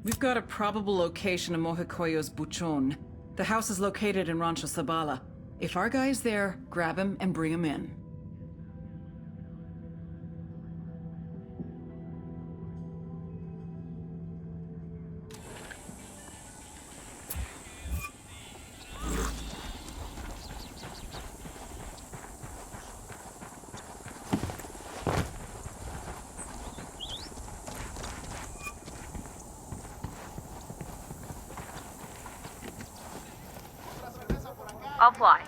We've got a probable location of Mojicoyo's Buchon. The house is located in Rancho Zabala. If our guy's there, grab him and bring him in. I'll fly.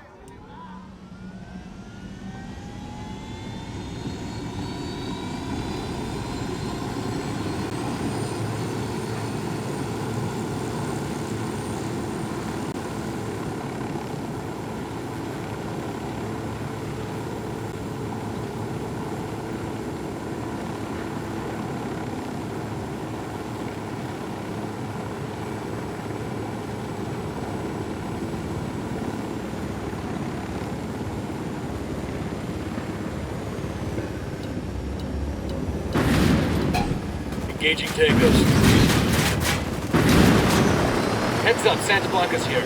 Engaging tangos. Heads up, Santa Blanca's here.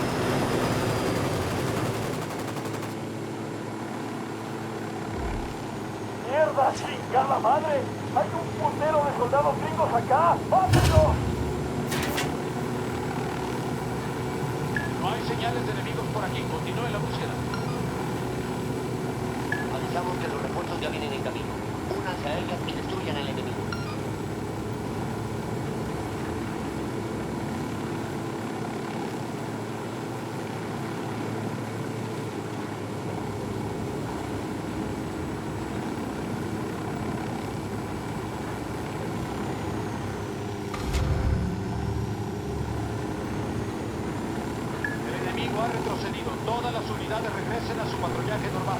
¡Mierda, chingada madre! ¡Hay un puntero de soldados gringos acá! ¡Pásenlo! No hay señales de enemigos por aquí. Continúen la búsqueda. Avisamos que los refuerzos ya vienen en camino. Únanse a ellas y destruyan al enemigo. Ha retrocedido. Todas las unidades regresen a su patrullaje normal.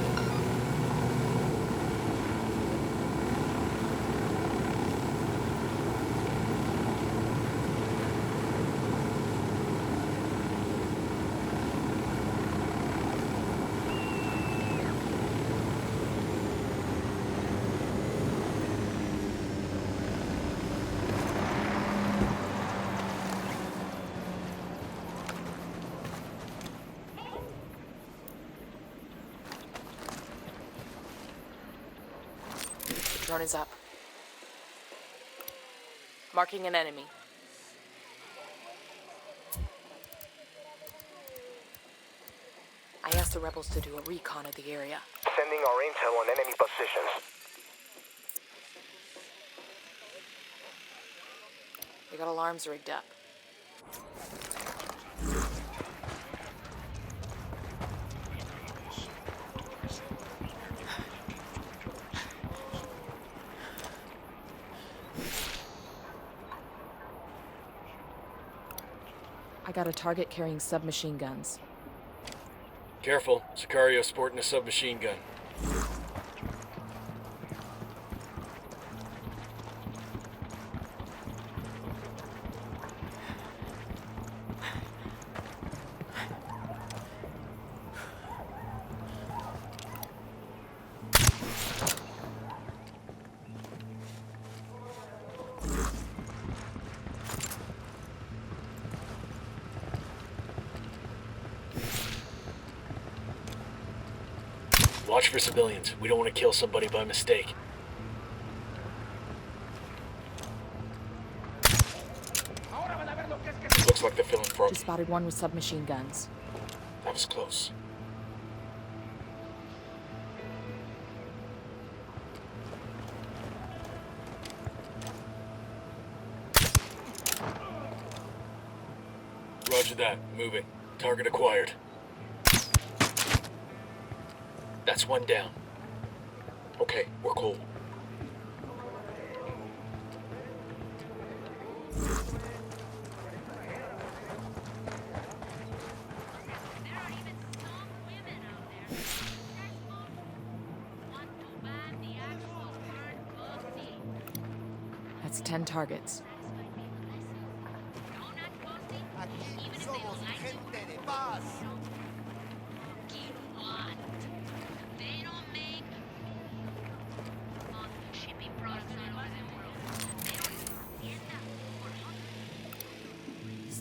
Drone is up. Marking an enemy. I asked the rebels to do a recon of the area. Sending our intel on enemy positions. They got alarms rigged up. I got a target carrying submachine guns. Careful, Sicario's sporting a submachine gun. Watch for civilians. We don't want to kill somebody by mistake. Looks like they're feeling We froggy. spotted one with submachine guns. That was close. Roger that. Moving. Target acquired. That's one down. Okay, we're cool. That's 10 targets.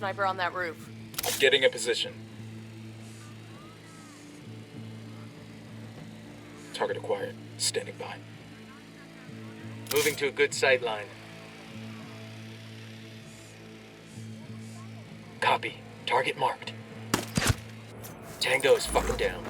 sniper on that roof. I'm getting a position. Target acquired. Standing by. Moving to a good sight line. Copy. Target marked. Tango is fucking down.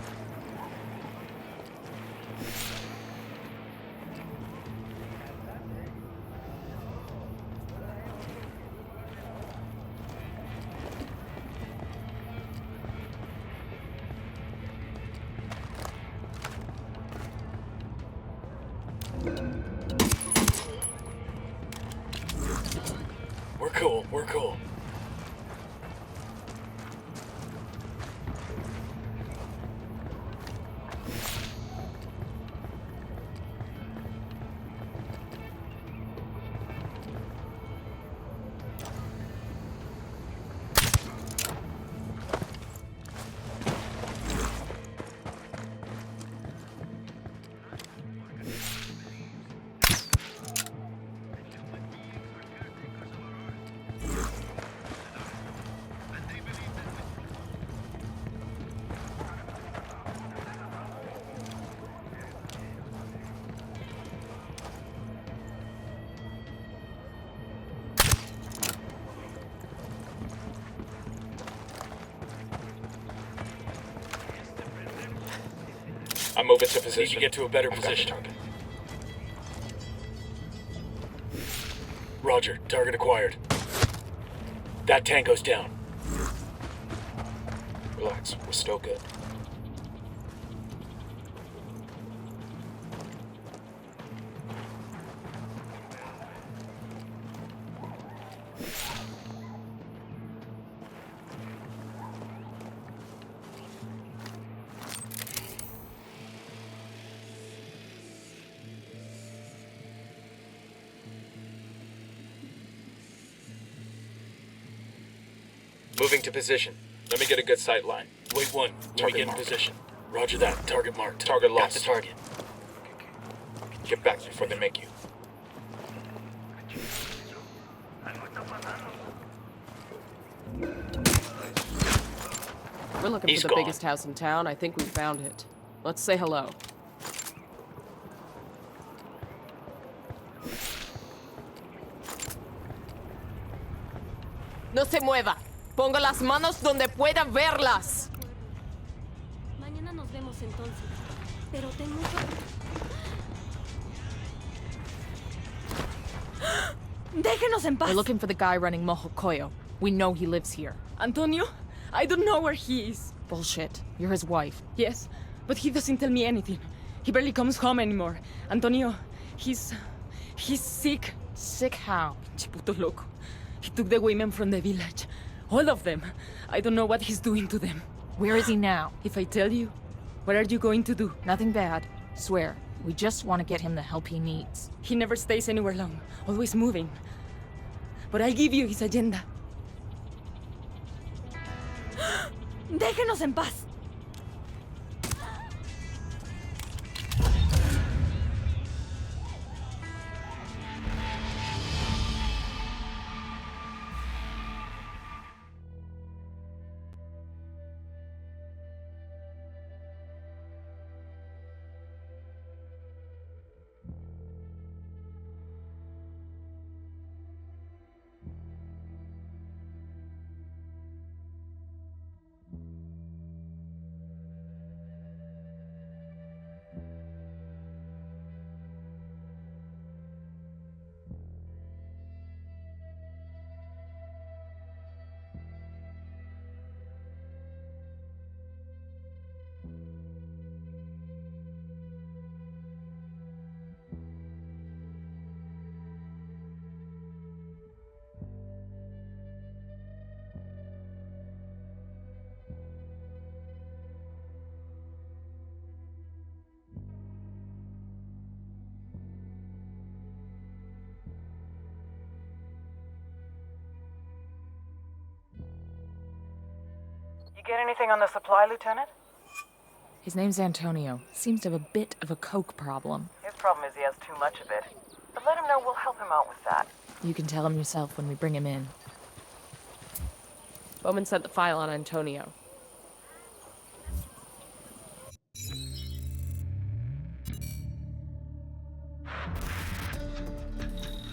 We're cool. I'm moving to position. Need to get to a better position. Roger. Target acquired. That tango's down. Relax. We're still good. Moving to position. Let me get a good sight line. Wait one. Let me get in position. Roger that. Target marked. Target lost. Got the target. Get back before they make you. We're looking He's for the gone. biggest house in town. I think we found it. Let's say hello. No se mueva. Ponga las manos donde pueda verlas. Mañana nos vemos entonces. Pero ten mucho... Déjenos en paz. We're looking for the guy running Mojocoyo. We know he lives here. Antonio? I don't know where he is. Bullshit. You're his wife. Yes, but he doesn't tell me anything. He barely comes home anymore. Antonio, he's sick. Sick how? Chiputo loco. He took the women from the village. All of them. I don't know what he's doing to them. Where is he now? If I tell you, what are you going to do? Nothing bad. Swear. We just want to get him the help he needs. He never stays anywhere long. Always moving. But I'll give you his agenda. Déjenos en paz. You get anything on the supply, Lieutenant? His name's Antonio. Seems to have a bit of a coke problem. His problem is he has too much of it. But let him know we'll help him out with that. You can tell him yourself when we bring him in. Bowman sent the file on Antonio.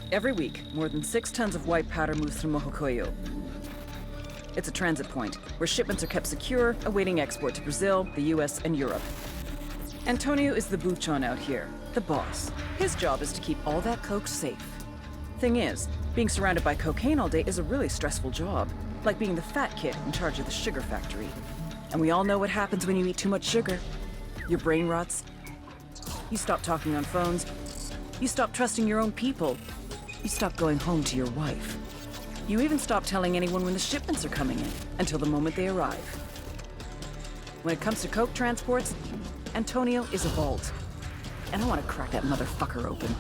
Every week, more than 6 tons of white powder moves through Mojocoyo. It's a transit point, where shipments are kept secure, awaiting export to Brazil, the US, and Europe. Antonio is the buchon out here, the boss. His job is to keep all that coke safe. Thing is, being surrounded by cocaine all day is a really stressful job, like being the fat kid in charge of the sugar factory. And we all know what happens when you eat too much sugar. Your brain rots. You stop talking on phones. You stop trusting your own people. You stop going home to your wife. You even stop telling anyone when the shipments are coming in, until the moment they arrive. When it comes to coke transports, Antonio is a vault. And I want to crack that motherfucker open.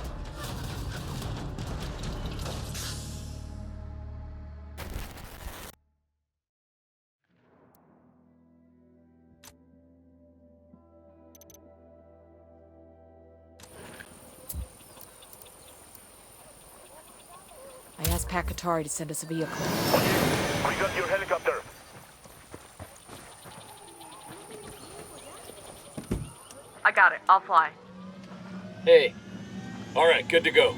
I asked Pakatari to send us a vehicle. We got your helicopter. I got it. I'll fly. Hey. Alright, good to go.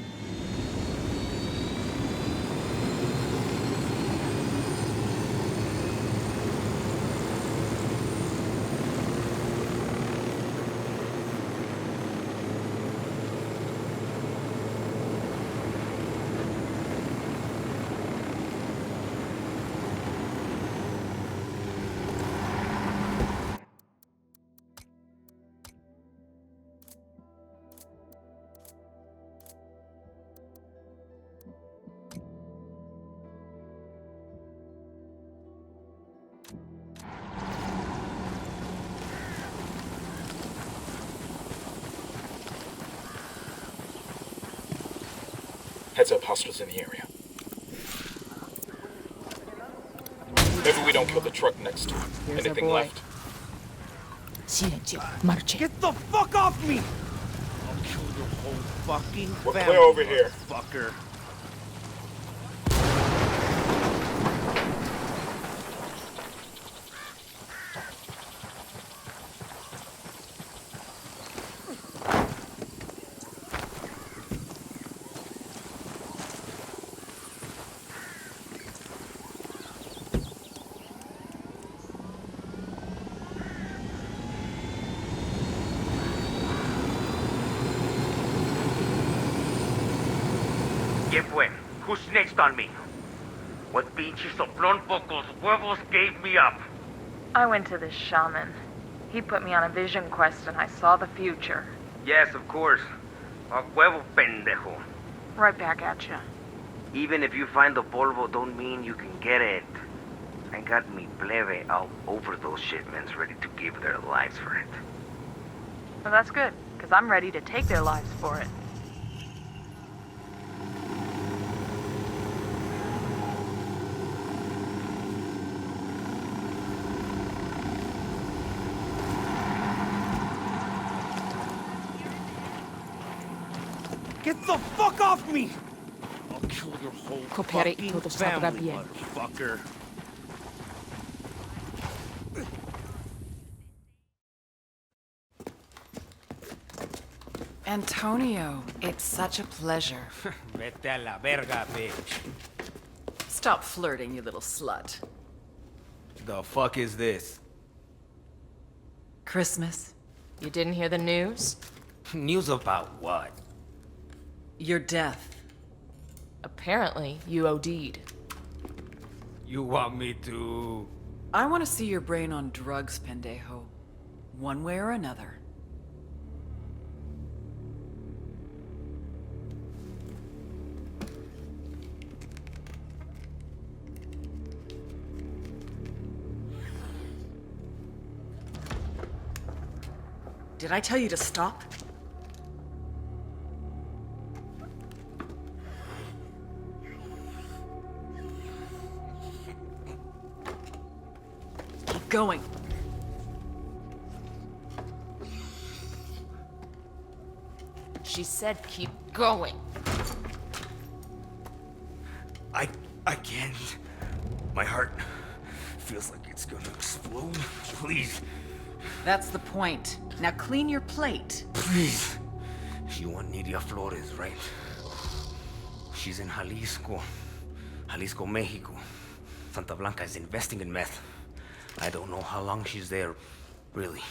Heads up, hostiles in the area. Maybe we don't kill the truck next time. Here's Anything our boy. left? Silencio. Marche. Get the fuck off me! I'll kill your whole fucking We're family, clear over here. Fucker. ¿Quién fue? Who's next on me? What pinche soplón pocos huevos gave me up? I went to this shaman. He put me on a vision quest and I saw the future. Yes, of course. A huevo pendejo. Right back at you. Even if you find the polvo, don't mean you can get it. I got me plebe all over those shipments ready to give their lives for it. Well, that's good, because I'm ready to take their lives for it. Get the fuck off me! I'll kill your whole Coopere y fucking todo saldrá family, bien. motherfucker. Antonio, it's such a pleasure. Vete a la verga, bitch. Stop flirting, you little slut. The fuck is this? Christmas. You didn't hear the news? News about what? Your death. Apparently, you OD'd. You want me to... I want to see your brain on drugs, pendejo. One way or another. Did I tell you to stop? Keep going. She said keep going. I can't. My heart feels like it's gonna explode. Please. That's the point. Now clean your plate. Please. You want Nidia Flores, right? She's in Jalisco, Mexico. Santa Blanca is investing in meth. I don't know how long she's there, really.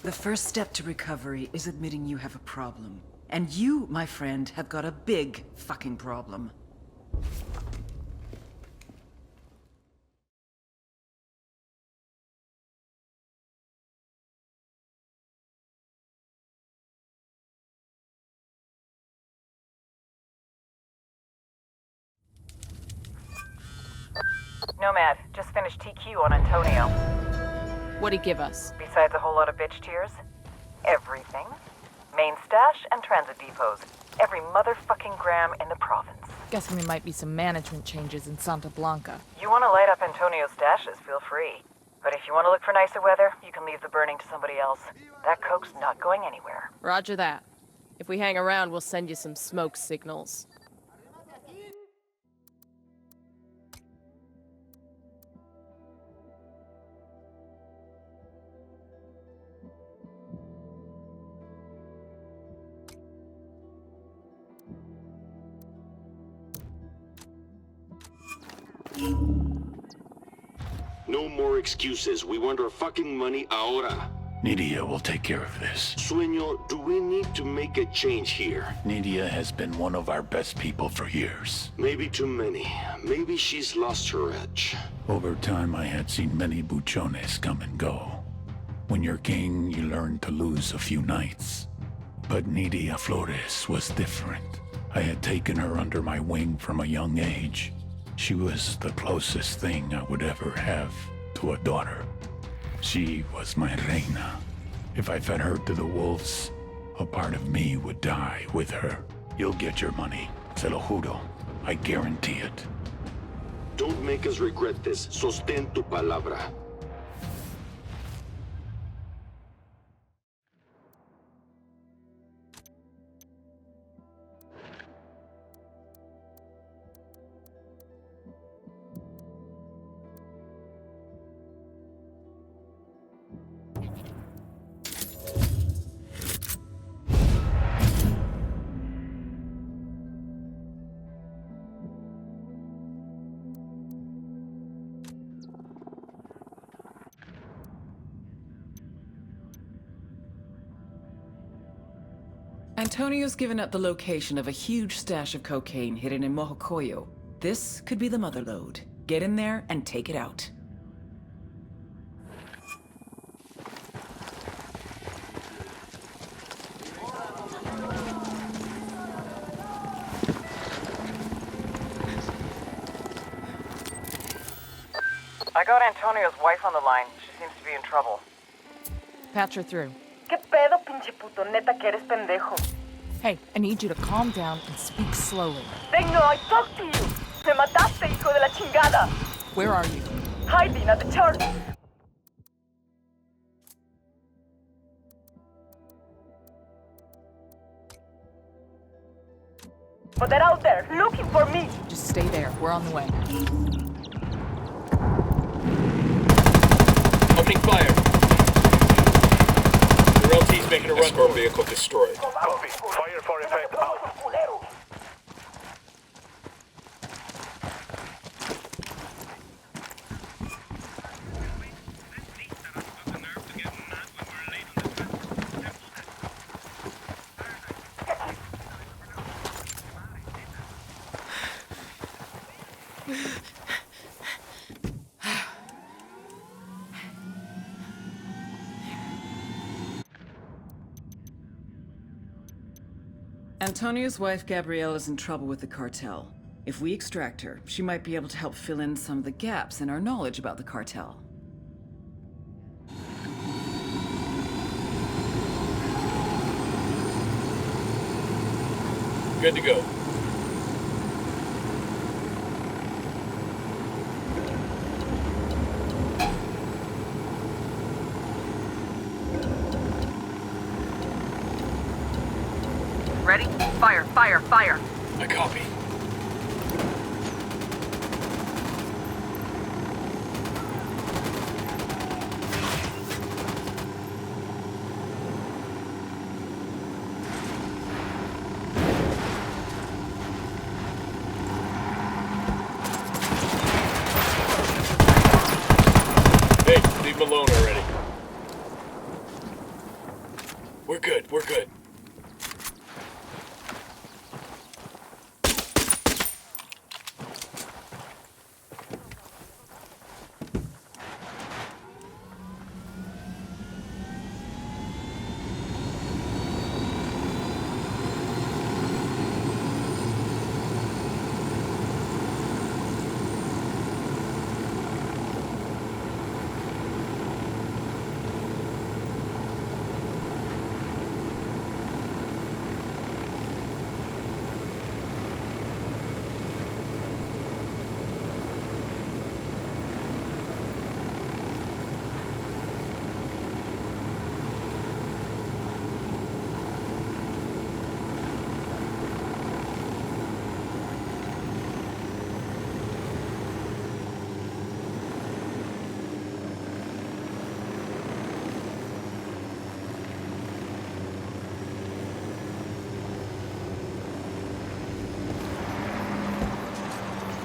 The first step to recovery is admitting you have a problem. And you, my friend, have got a big fucking problem. Nomad, just finished TQ on Antonio. What'd he give us? Besides a whole lot of bitch tears, everything. Main stash and transit depots. Every motherfucking gram in the province. Guessing there might be some management changes in Santa Blanca. You want to light up Antonio's stashes, feel free. But if you want to look for nicer weather, you can leave the burning to somebody else. That coke's not going anywhere. Roger that. If we hang around, we'll send you some smoke signals. No more excuses. We want our fucking money ahora. Nidia will take care of this. Sueño, do we need to make a change here? Nidia has been one of our best people for years. Maybe too many. Maybe she's lost her edge. Over time, I had seen many buchones come and go. When you're king, you learn to lose a few knights. But Nidia Flores was different. I had taken her under my wing from a young age. She was the closest thing I would ever have to a daughter. She was my reina. If I fed her to the wolves, a part of me would die with her. You'll get your money, se lo juro. I guarantee it. Don't make us regret this. Sostén tu palabra. Antonio's given up the location of a huge stash of cocaine hidden in Mojocoyo. This could be the mother lode. Get in there and take it out. I got Antonio's wife on the line. She seems to be in trouble. Patch her through. ¿Qué pedo, pinche puto? Neta que eres pendejo. Hey, I need you to calm down and speak slowly. Dino, I talked to you. Me mataste, hijo de la chingada. Where are you? Hiding at the church. But they're out there, looking for me. Just stay there. We're on the way. Opening fire. The LT's making a run. Escort vehicle destroyed. Copy. Fire for effect out. Antonio's wife, Gabrielle, is in trouble with the cartel. If we extract her, she might be able to help fill in some of the gaps in our knowledge about the cartel. Good to go. Ready? Fire, fire, fire. I copy. Leave him alone already. We're good, we're good.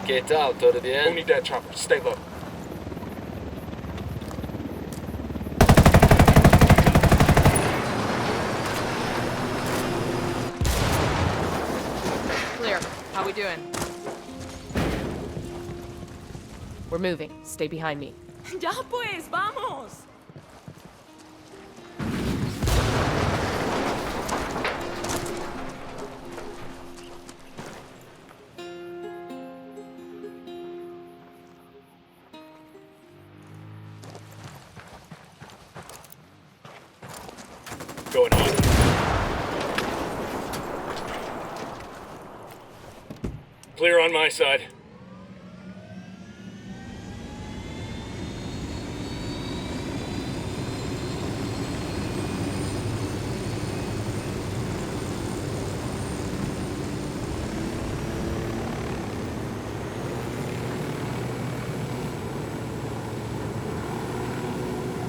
¿Qué tal? ¿Todo bien? Who need that chopper? Stay low. Clear. How we doing? We're moving. Stay behind me. Ya pues, vamos. Going on. Clear on my side.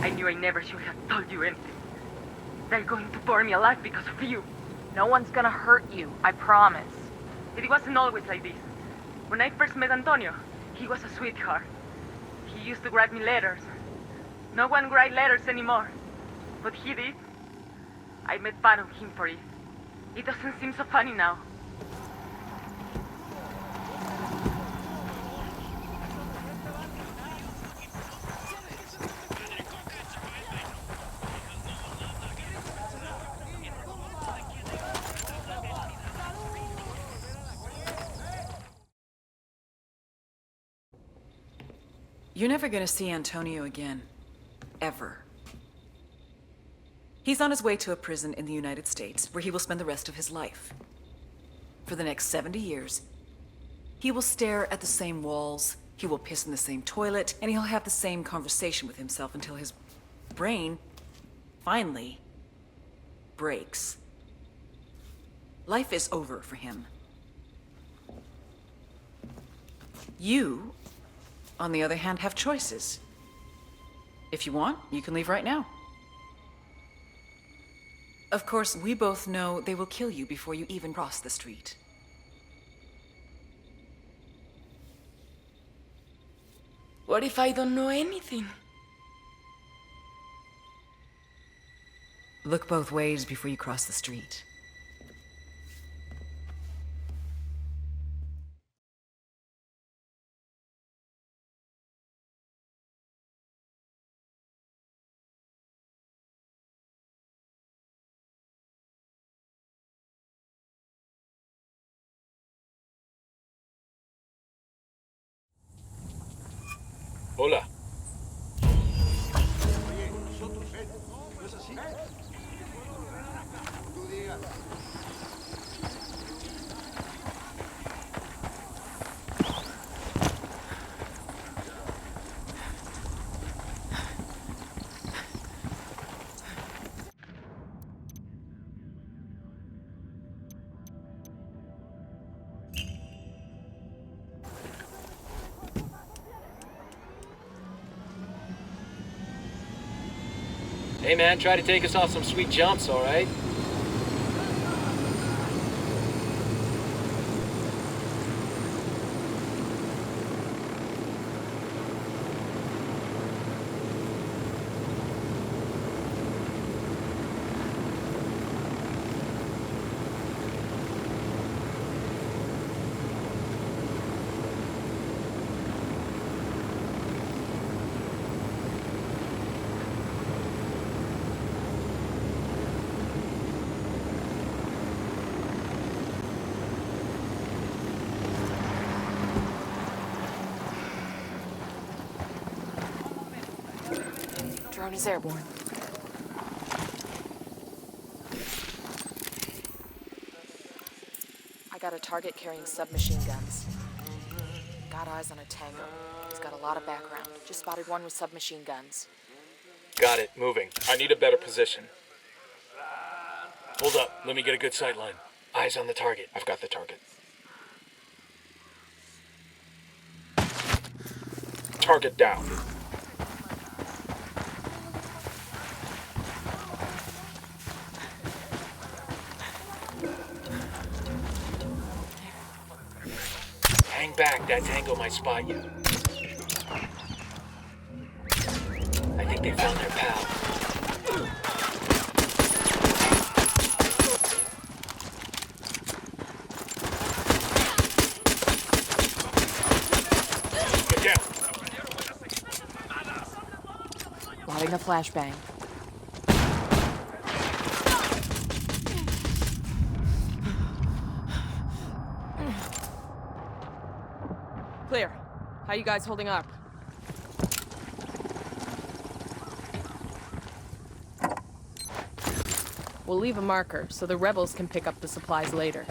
I knew I never should have told you anything. They're going to burn me alive because of you. No one's gonna hurt you, I promise. It wasn't always like this. When I first met Antonio, he was a sweetheart. He used to write me letters. No one writes letters anymore. But he did. I made fun of him for it. It doesn't seem so funny now. You're never gonna see Antonio again. Ever. He's on his way to a prison in the United States, where he will spend the rest of his life. For the next 70 years, he will stare at the same walls, he will piss in the same toilet, and he'll have the same conversation with himself until his brain finally breaks. Life is over for him. You, on the other hand, have choices. If you want, you can leave right now. Of course, we both know they will kill you before you even cross the street. What if I don't know anything? Look both ways before you cross the street. Hola. Hey man, try to take us off some sweet jumps, alright? Drone is airborne. I got a target carrying submachine guns. Got eyes on a Tango. He's got a lot of background. Just spotted one with submachine guns. Got it. Moving. I need a better position. Hold up. Let me get a good sight line. Eyes on the target. I've got the target. Target down. Hang back. That Tango might spot you. I think they found their pal. Lobbing a flashbang. Clear. How you guys holding up? We'll leave a marker so the rebels can pick up the supplies later.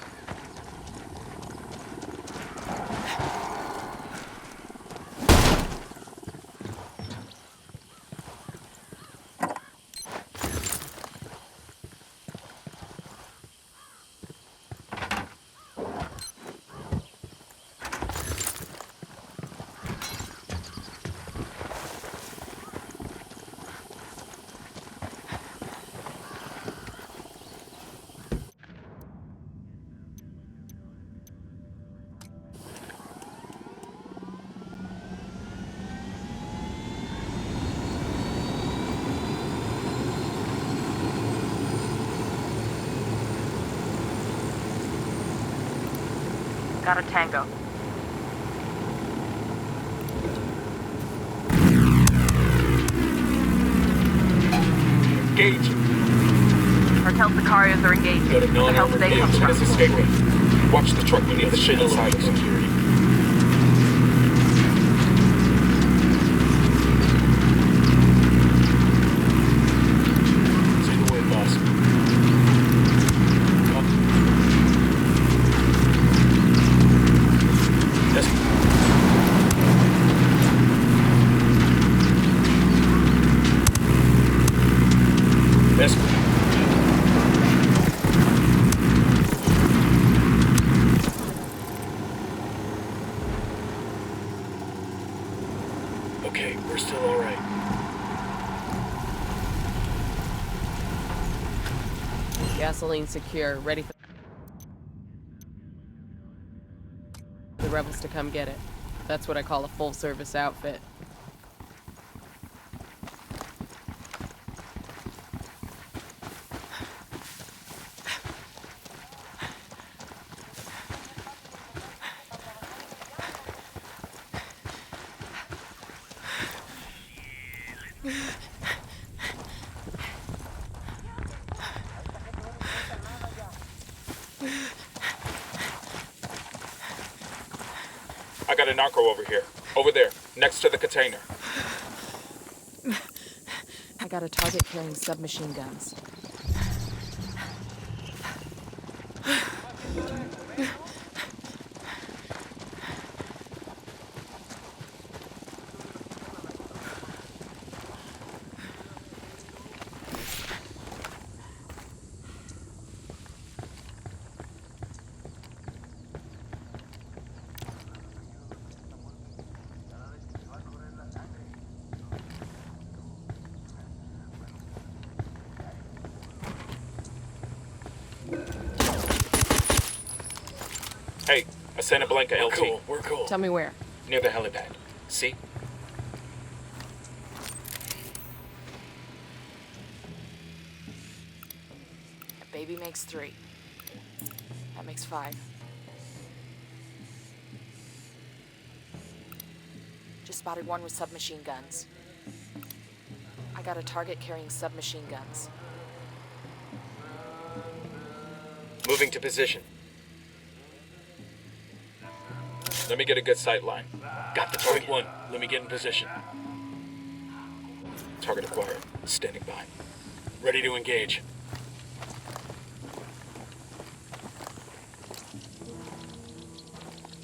Got a Tango. Engage. Cartel Sicarios are engaging. Go to Where the hell do they come from? Let's escape it. Watch the truck. We need the shit inside of security. Say the word, boss. Yes. Okay, we're still all right. Gasoline secure, ready for the rebels to come get it. That's what I call a full-service outfit. I got a narco over here. Over there, next to the container. I got a target carrying submachine guns. Hey, I sent a Blanca LT. We're cool. Tell me where. Near the helipad. See? A baby makes 3. That makes 5. Just spotted one with submachine guns. I got a target carrying submachine guns. Moving to position. Let me get a good sight line. Got the target. One. Let me get in position. Target acquired. Standing by. Ready to engage.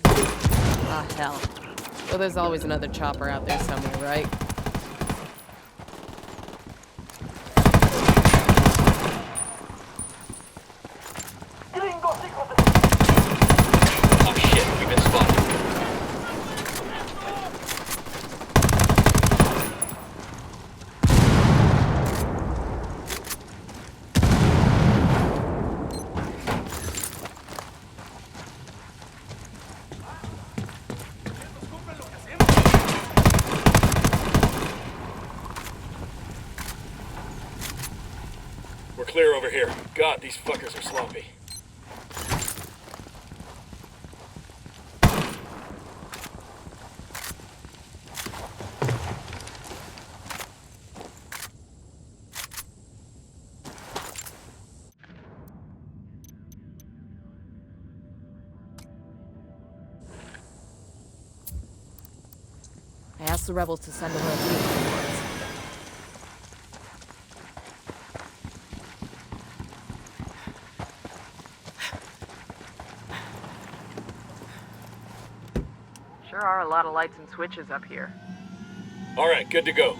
Ah, hell. Well, there's always another chopper out there somewhere, right? Oh shit, we've been spotted. We're clear over here. God, these fuckers are sloppy. I asked the rebels to send over a few. Sure are a lot of lights and switches up here. All right, good to go.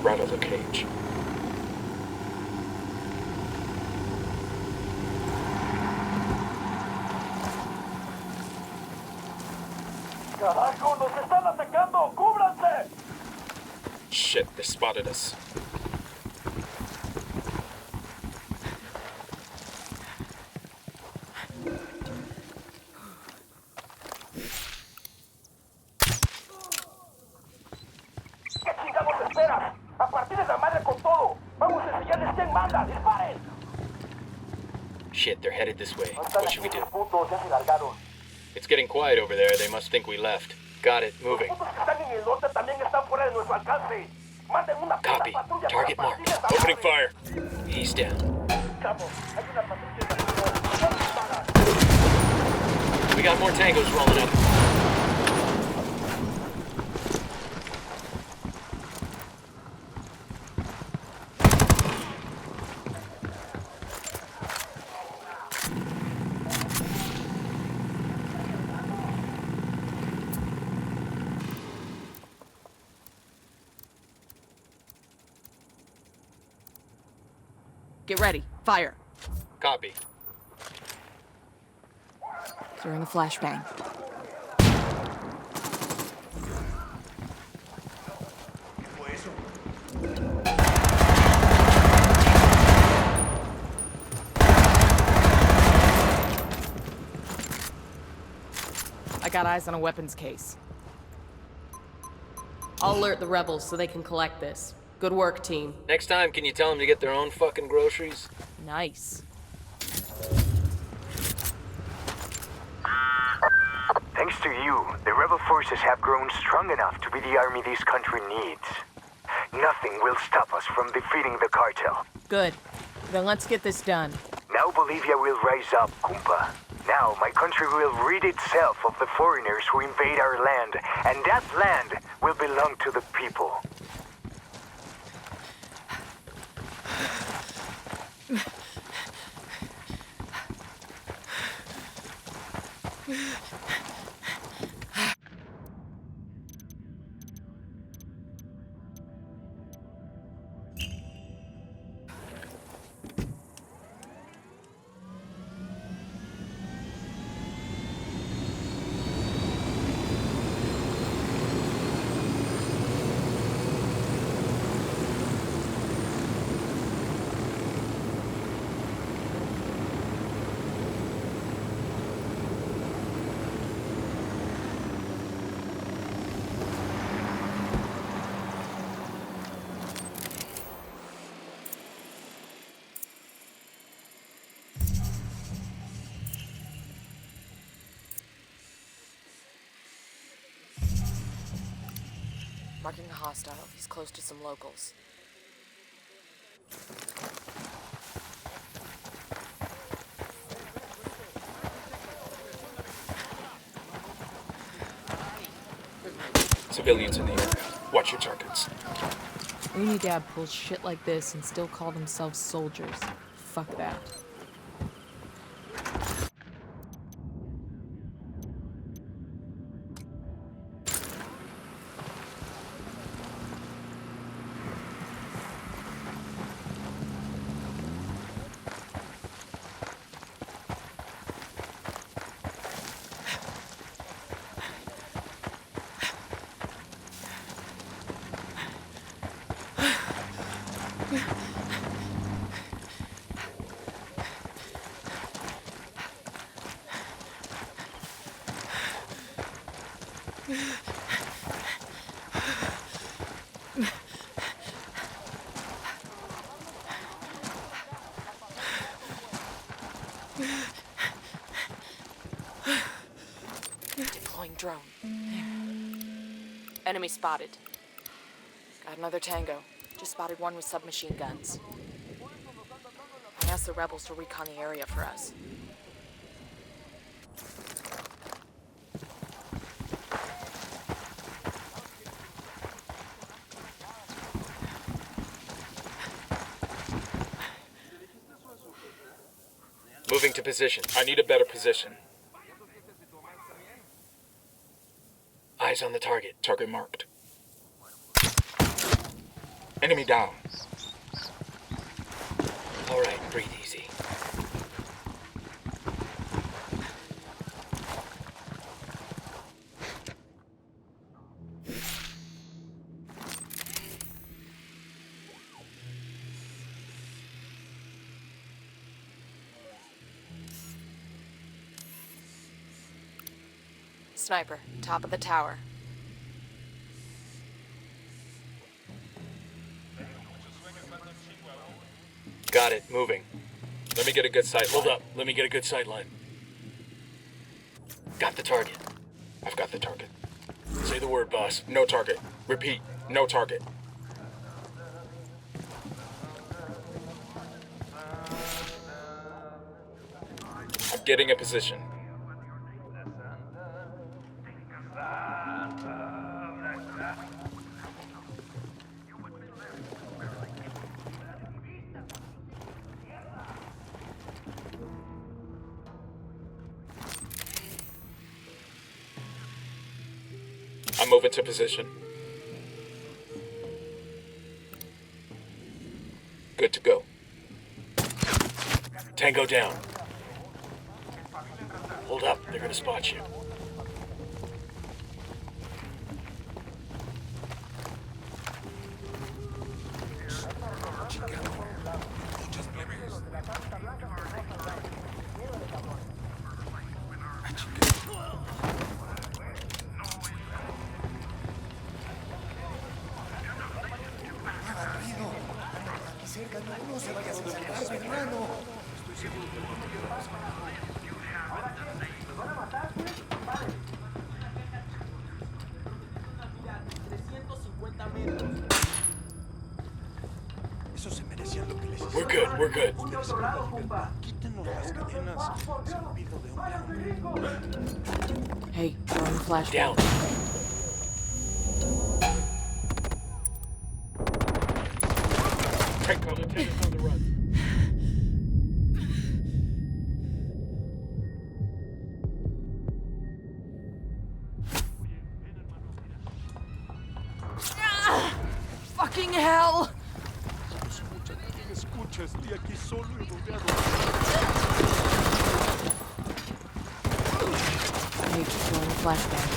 Right of the cage. ¡Carajo! ¡Nos están atacando! ¡Cúbranse! Shit, they spotted us. ¿Qué chingados esperas? ¡A partir de la madre con todo! ¡Vamos a enseñarles quién manda! ¡Disparen! Shit, they're headed this way. What should we do? Putos, ya se largaron. It's getting quiet over there. They must think we left. Got it. Moving. Los putos que están en el norte también están fuera de nuestro alcance. Manden una puta Copy. patrulla Target para marked. partirles la Opening madre. fire. He's down. Chavo, hay una patrulla en el norte. ¡No disparan! We got more tangos rolling up. Get ready. Fire. Copy. During a flashbang. I got eyes on a weapons case. I'll alert the rebels so they can collect this. Good work, team. Next time, can you tell them to get their own fucking groceries? Nice. Thanks to you, the rebel forces have grown strong enough to be the army this country needs. Nothing will stop us from defeating the cartel. Good. Then let's get this done. Now Bolivia will rise up, Kumpa. Now my country will rid itself of the foreigners who invade our land, and that land will belong to the people. Marking a hostile. He's close to some locals. Civilians in the area. Watch your targets. Unidad pulls shit like this and still call themselves soldiers. Fuck that. Deploying drone. Enemy spotted. Got another tango. Just spotted one with submachine guns. I asked the rebels to recon the area for us. Moving to position. I need a better position. Eyes on the target. Target marked. Enemy down. All right, breathe easy. Sniper, top of the tower. Got it, moving. Let me get a good sight line. Hold up, let me get a good sight line. Got the target. I've got the target. Say the word, boss. No target. Repeat, no target. I'm getting a position. I'm moving to position. Good to go. Tango down. Hold up, they're gonna spot you. We're good, we're good. Hey, throwing flashbang. Down. Tango, lieutenant's on the run. Fucking hell! Hey, throwing flashbang.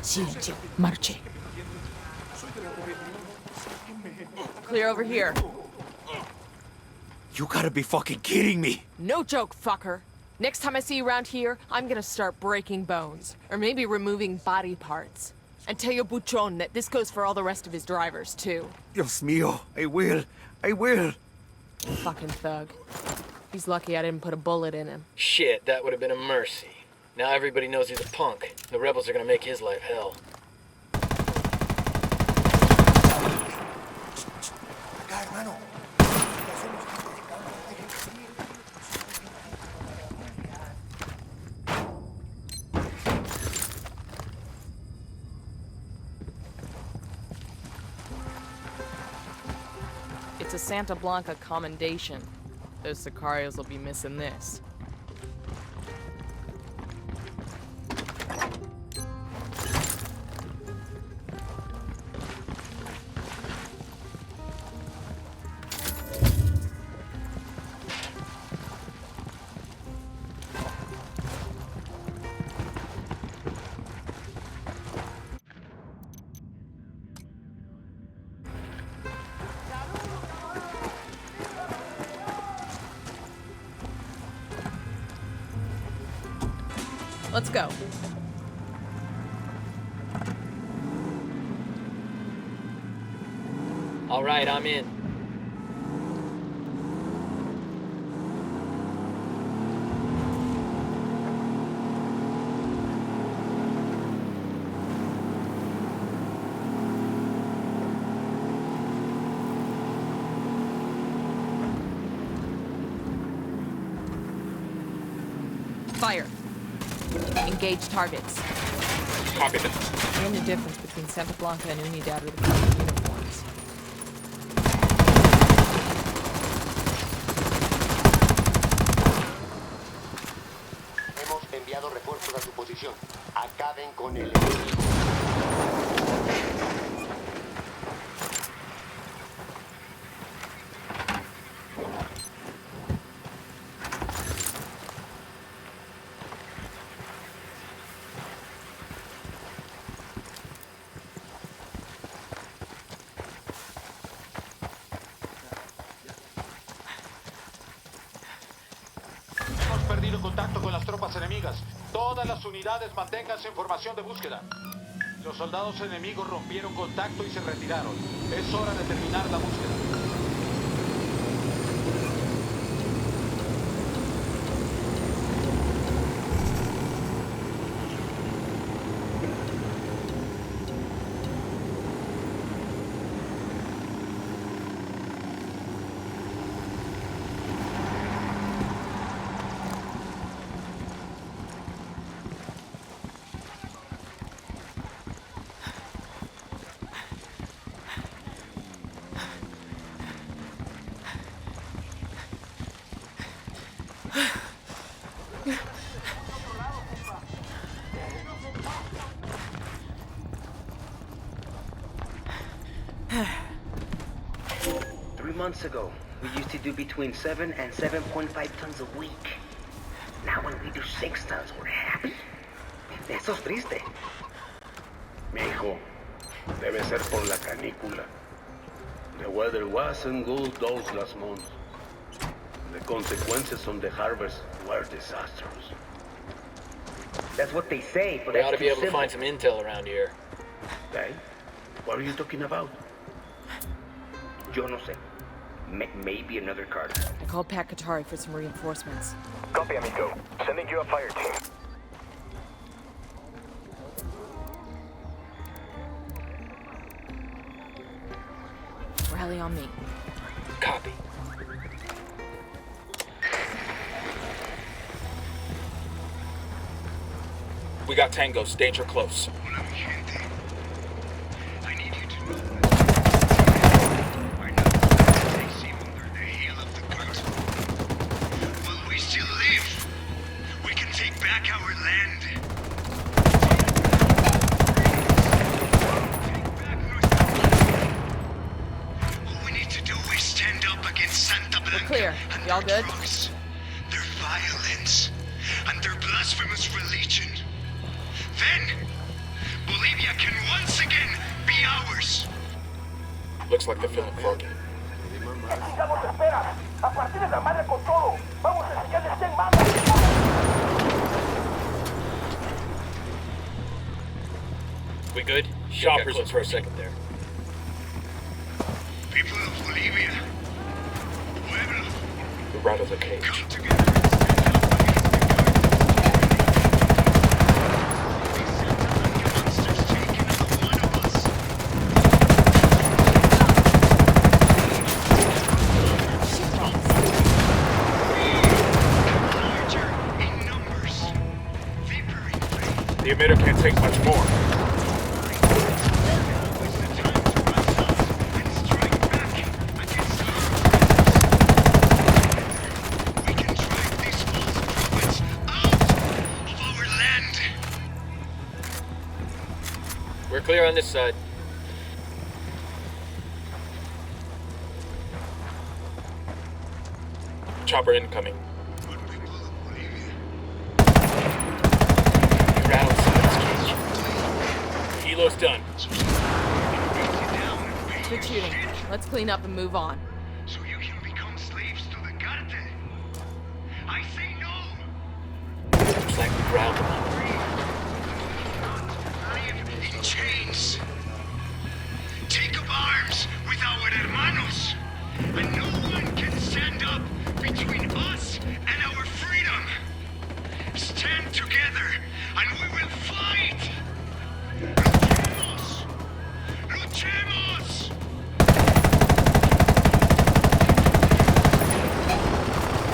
Silenzio, marche. Clear over here. You gotta be fucking kidding me! No joke, fucker. Next time I see you around here, I'm gonna start breaking bones. Or maybe removing body parts. And tell your buchon that this goes for all the rest of his drivers, too. Dios mío, I will. I will. Fucking thug. He's lucky I didn't put a bullet in him. Shit, that would have been a mercy. Now everybody knows he's a punk. The rebels are gonna make his life hell. It's a Santa Blanca commendation. Those Sicarios will be missing this. Let's go. All right, I'm in. Fire. Engage targets. Copy that. The only difference between Santa Blanca and Unidad are the color of uniforms. Hemos enviado refuerzos a su posición. Acaben con el enemigo. Perdido contacto con las tropas enemigas. Todas las unidades manténganse en formación de búsqueda. Los soldados enemigos rompieron contacto y se retiraron. Es hora de terminar la búsqueda. Months ago, we used to do between 7 and 7.5 tons a week. Now when we do 6 tons, we're happy. Eso es triste. Mijo, debe ser por la canícula. The weather wasn't good those last months. The consequences on the harvest were disastrous. That's what they say, but we that's ought to be too able to simple. find some intel around here. Hey, what are you talking about? Yo no sé. Maybe another card. I called Pat Katari for some reinforcements. Copy, amigo. Sending you a fire team. Rally on me. Copy. We got tangos. Danger close. Clear. Y'all good? Their violence and their blasphemous religion. Then, Bolivia can once again be ours. Looks like they're feeling froggy. We good? Shoppers for a second there. People of Bolivia. We're out of the cage. emitter can't take much more. We're clear on this side. Chopper incoming. We rattled somebody's cage. Helo's done. Good shooting. Let's clean up and move on. So you can become slaves to the cartel. I say no. Looks like we growled them. Live in chains. Take up arms with our hermanos. And no one can stand up between us and our freedom. Stand together and we will fight. Luchemos! Luchemos!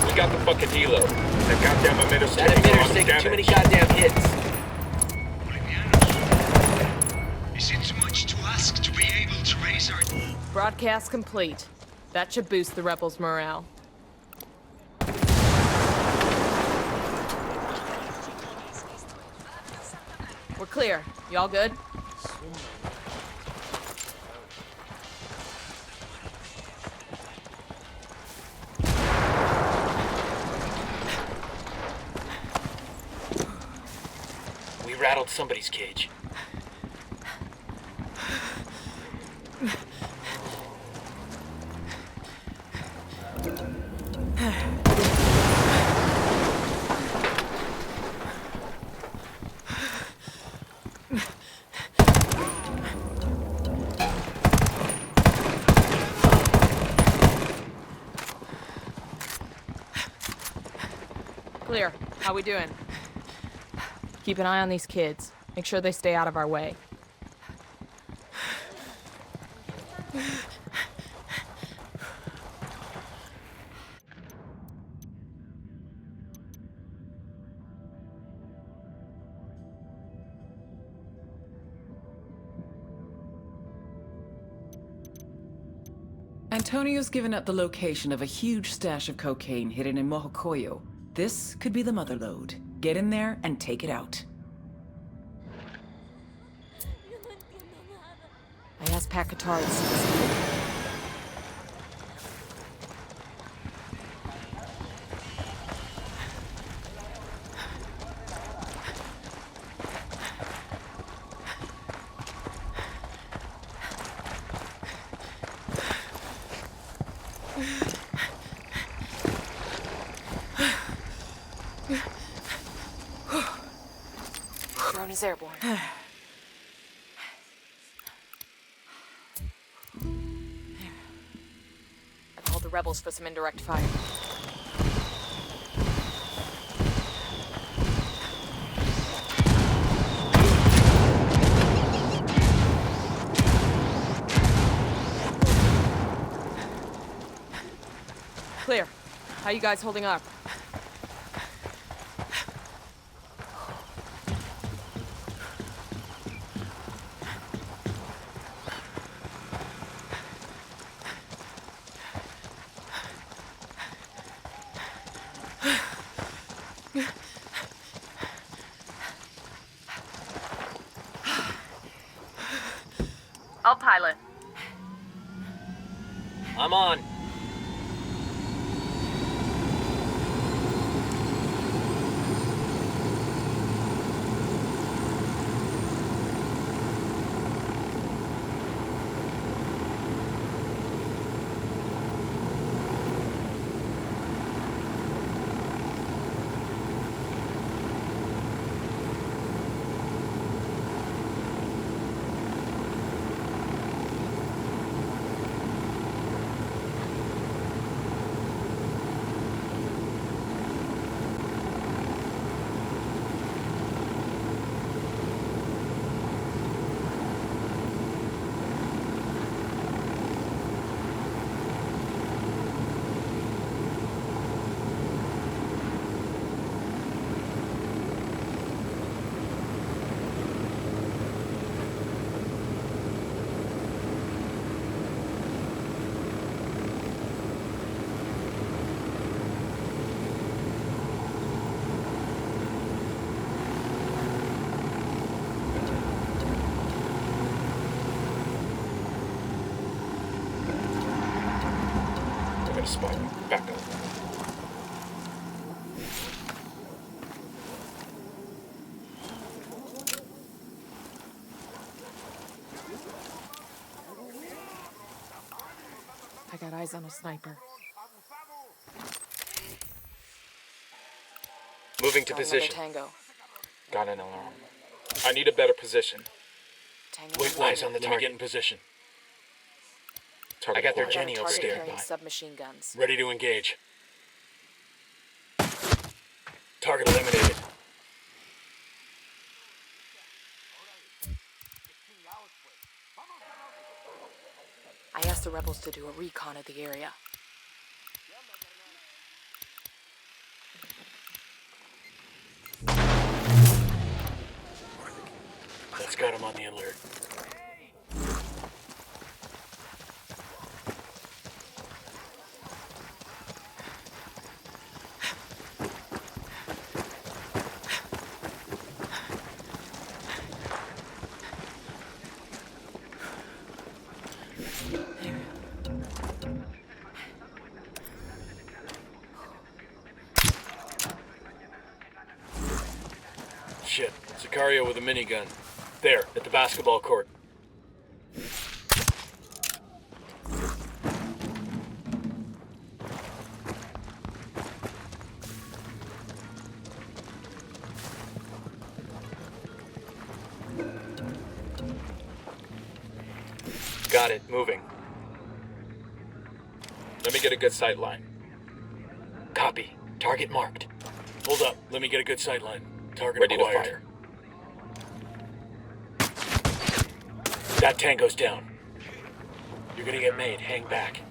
We got the fucking helo. The goddamn emitter's That taking a lot emitter's of taking too many damage. goddamn hits. Is it too much to ask to be able to raise our... Broadcast complete. That should boost the rebels' morale. We're clear. Y'all good? We rattled somebody's cage. Clear. How we doing? Keep an eye on these kids. Make sure they stay out of our way. Antonio's given up the location of a huge stash of cocaine hidden in Mojocoyo. This could be the mother lode. Get in there and take it out. I asked Pacatards. Drone is airborne. I called the rebels for some indirect fire. Clear. How you guys holding up? I'll pilot. I'm on. spot. Back up. I got eyes on a sniper. Moving to Got another position. tango. Got an alarm. I need a better position. Tango Wait, eyes on the target. Let me get in position. I got their Genio standing by. Submachine guns. Ready to engage. Target eliminated. I asked the rebels to do a recon of the area. That's got him on the alert. Shit, Sicario with a minigun. There, at the basketball court. Got it, moving. Let me get a good sight line. Copy. Target marked. Hold up, let me get a good sight line. Target ready acquired. To fire. That tango's down. You're gonna get made. Hang back.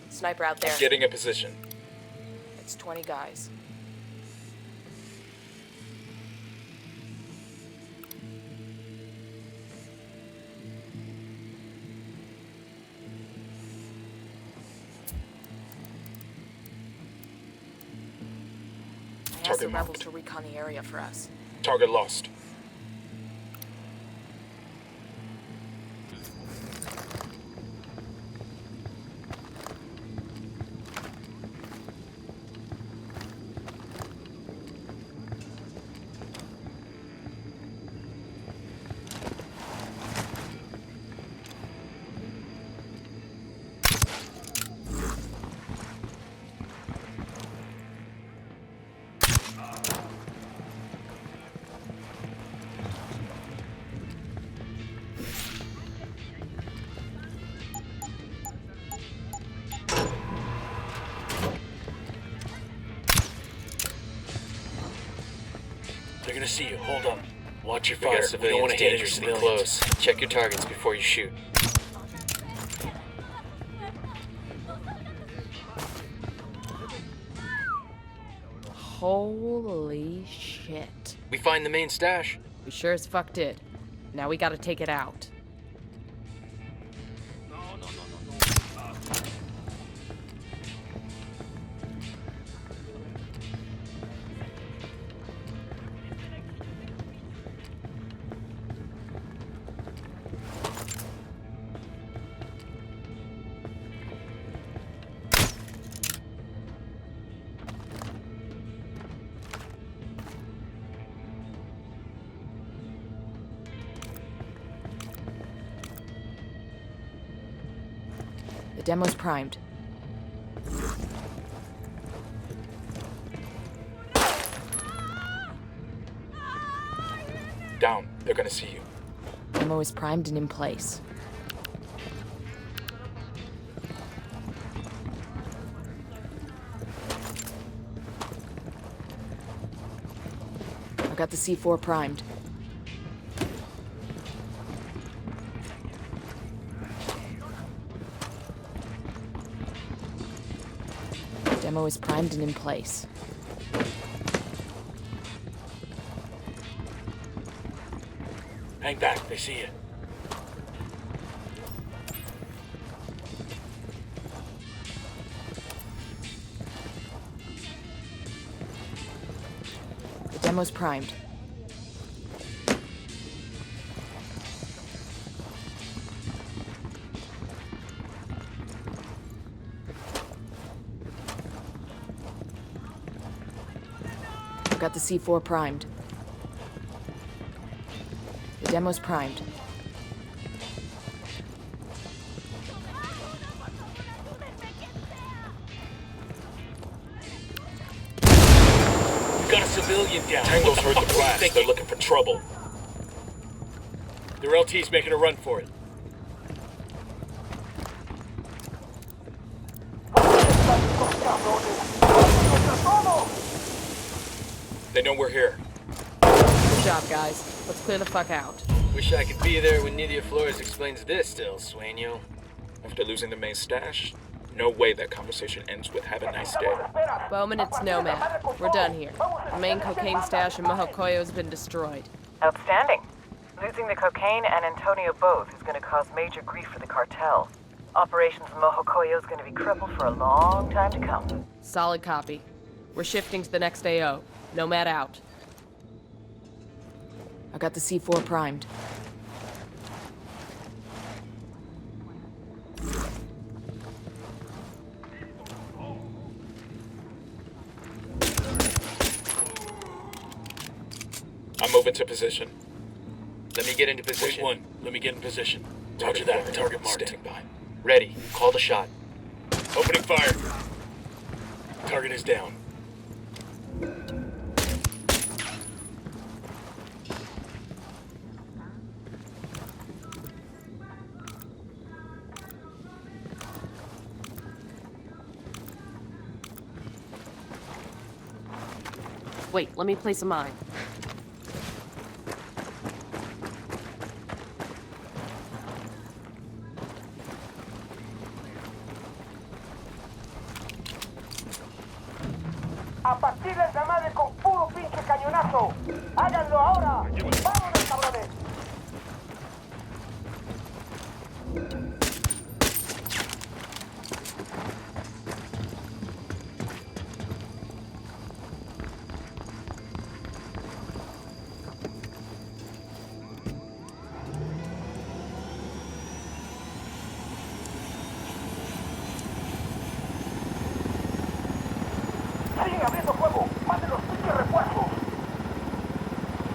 Sniper out there. I'm getting a position. It's 20 guys. I asked the rebels to recon the area for us. Target lost. They're gonna see you. Hold up. Watch your fire. We don't want to hit dangerously close. Check your targets before you shoot. Holy shit. We find the main stash. We sure as fuck did. Now we gotta take it out. The demo's primed. Down. They're gonna see you. Demo is primed and in place. I've got the C4 primed. Demo is primed and in place. Hang back, they see you. The demo's primed. I've got the C4 primed. The demo's primed. We got a civilian down. Tango's heard the blast. They're looking for trouble. Their LT's making a run for it. They know we're here. Good job, guys. Let's clear the fuck out. Wish I could be there when Nidia Flores explains this still, Sueño. After losing the main stash, no way that conversation ends with "have a nice day." Bowman, it's Nomad. We're done here. The main cocaine stash in Mojocoyo has been destroyed. Outstanding. Losing the cocaine and Antonio both is going to cause major grief for the cartel. Operations in Mojocoyo is going to be crippled for a long time to come. Solid copy. We're shifting to the next AO. Nomad out. I got the C4 primed. I'm moving to position. Let me get into position. Wait one. Let me get in position. Roger that. Target marked. Standing by. Ready. Call the shot. Opening fire. Target is down. Wait, let me place a mine. A partir de madre con puro pinche cañonazo. Háganlo ahora. Vámonos, cabrones. Siguen abriendo fuego. Manden los pinches refuerzos.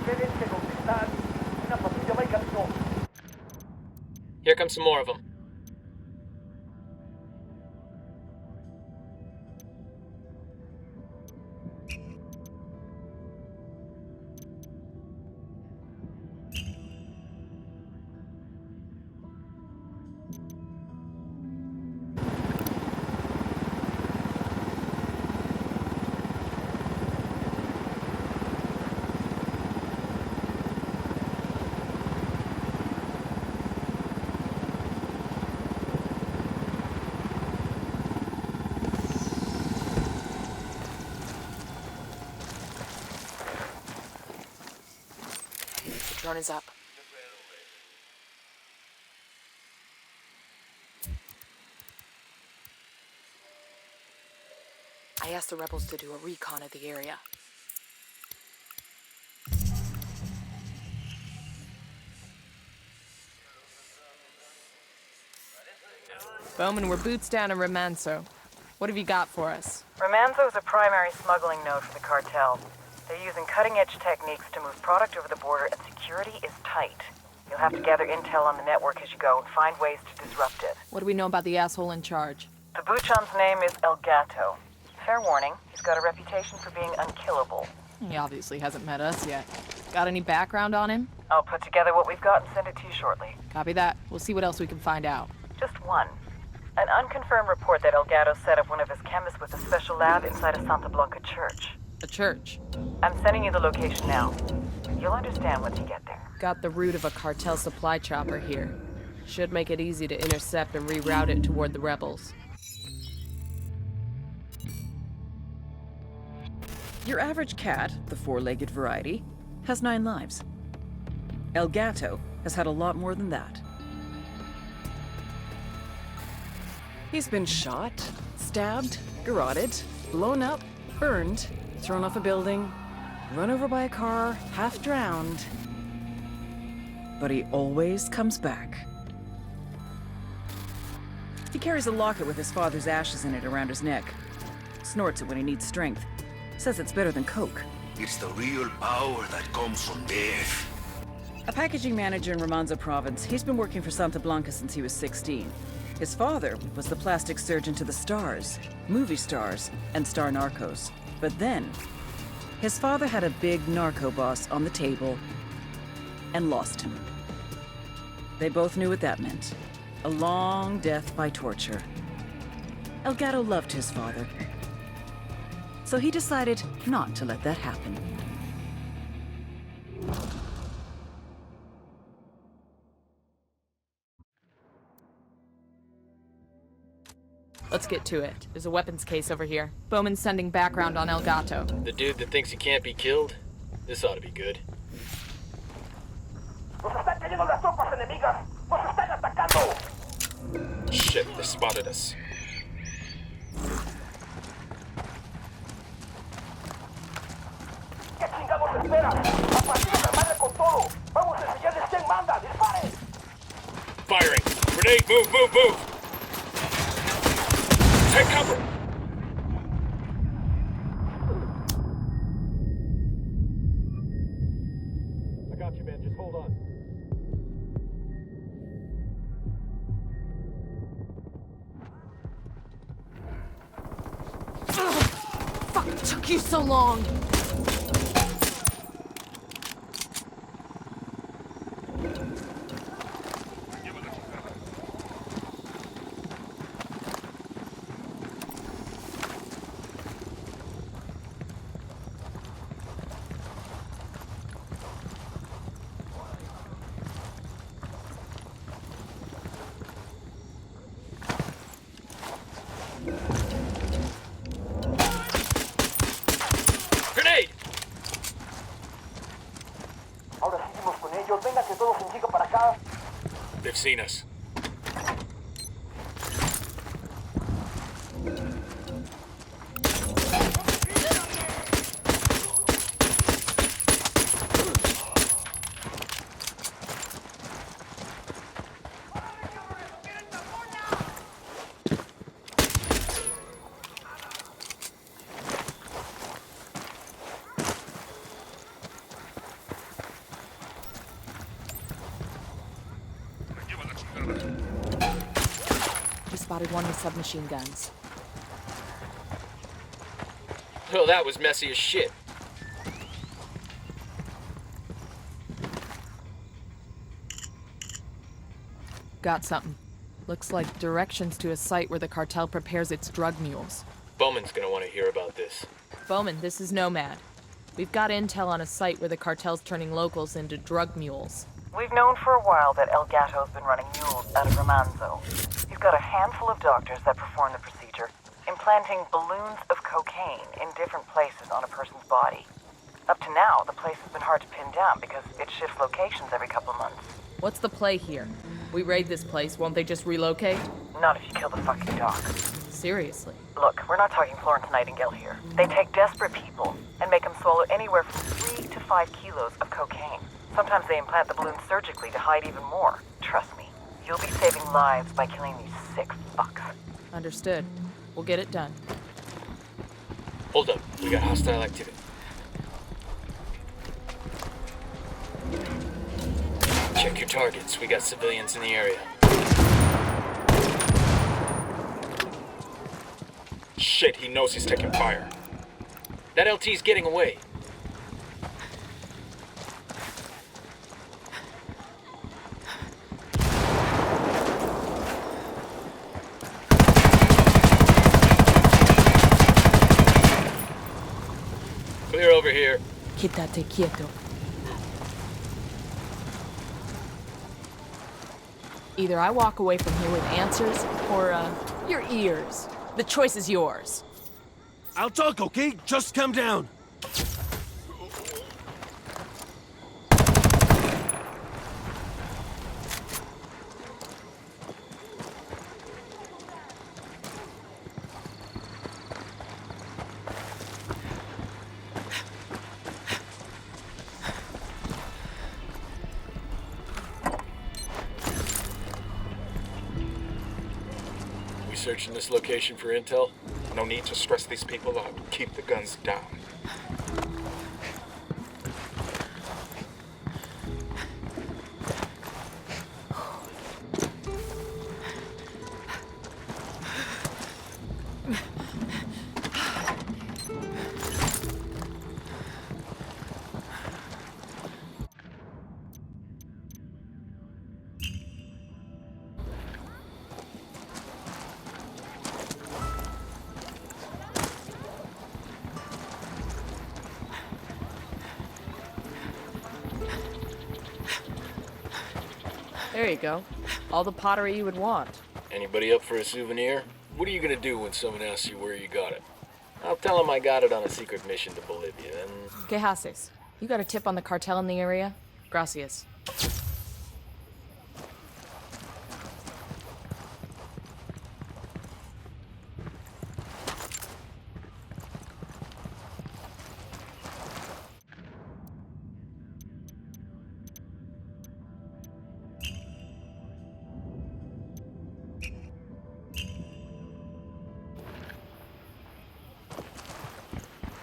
Quédense donde están. Una patrulla va en camino. Here comes some more of them. The drone is up. I asked the rebels to do a recon of the area. Bowman, we're boots down in Remanso. What have you got for us? Remanso is a primary smuggling node for the cartel. They're using cutting-edge techniques to move product over the border, and security is tight. You'll have to gather intel on the network as you go and find ways to disrupt it. What do we know about the asshole in charge? The Buchon's name is El Gato. Fair warning, he's got a reputation for being unkillable. He obviously hasn't met us yet. Got any background on him? I'll put together what we've got and send it to you shortly. Copy that. We'll see what else we can find out. Just one. An unconfirmed report that El Gato set up one of his chemists with a special lab inside a Santa Blanca church. A church? I'm sending you the location now. You'll understand once you get there. Got the route of a cartel supply chopper here. Should make it easy to intercept and reroute it toward the rebels. Your average cat, the four-legged variety, has 9 lives. El Gato has had a lot more than that. He's been shot, stabbed, garroted, blown up, burned, thrown off a building, run over by a car, half drowned. But he always comes back. He carries a locket with his father's ashes in it around his neck. Snorts it when he needs strength. Says it's better than coke. It's the real power that comes from death. A packaging manager in Romanzo province, he's been working for Santa Blanca since he was 16. His father was the plastic surgeon to the stars, movie stars, and star narcos. But then, his father had a big narco boss on the table and lost him. They both knew what that meant. A long death by torture. El Gato loved his father, so he decided not to let that happen. Let's get to it. There's a weapons case over here. Bowman's sending background on El Gato. The dude that thinks he can't be killed? This ought to be good. ¡Nos están cayendo las tropas enemigas! ¡Nos están atacando! Shit, they spotted us. ¿Qué chingados esperan? ¡A partir de la madre con todo! ¡Vamos a enseñarles quién manda! ¡Disparen! Firing! Grenade! Move, move, move! Take cover! I got you, man. Just hold on. Fuck, it took you so long! Grenade! Ahora seguimos con ellos. Venga que todo se siga para acá. They've seen us. We spotted one with submachine guns. Well, that was messy as shit. Got something. Looks like directions to a site where the cartel prepares its drug mules. Bowman's gonna want to hear about this. Bowman, this is Nomad. We've got intel on a site where the cartel's turning locals into drug mules. We've known for a while that El Gato's been running mules out of Romanzo. He's got a handful of doctors that perform the procedure, implanting balloons of cocaine in different places on a person's body. Up to now, the place has been hard to pin down because it shifts locations every couple of months. What's the play here? We raid this place, won't they just relocate? Not if you kill the fucking doc. Seriously. Look, we're not talking Florence Nightingale here. They take desperate people and make them swallow anywhere from 3 to 5 kilos of cocaine. Sometimes they implant the balloons surgically to hide even more. Trust me, you'll be saving lives by killing these sick fucks. Understood. We'll get it done. Hold up, we got hostile activity. Check your targets, we got civilians in the area. Shit, he knows he's taking fire. That LT's getting away. Clear over here. Quítate quieto. Either I walk away from here with answers, or, your ears. The choice is yours. I'll talk, okay? Just come down. Searching this location for intel? No need to stress these people out. Keep the guns down. There you go. All the pottery you would want. Anybody up for a souvenir? What are you gonna do when someone asks you where you got it? I'll tell them I got it on a secret mission to Bolivia, and... ¿Qué haces? You got a tip on the cartel in the area? Gracias.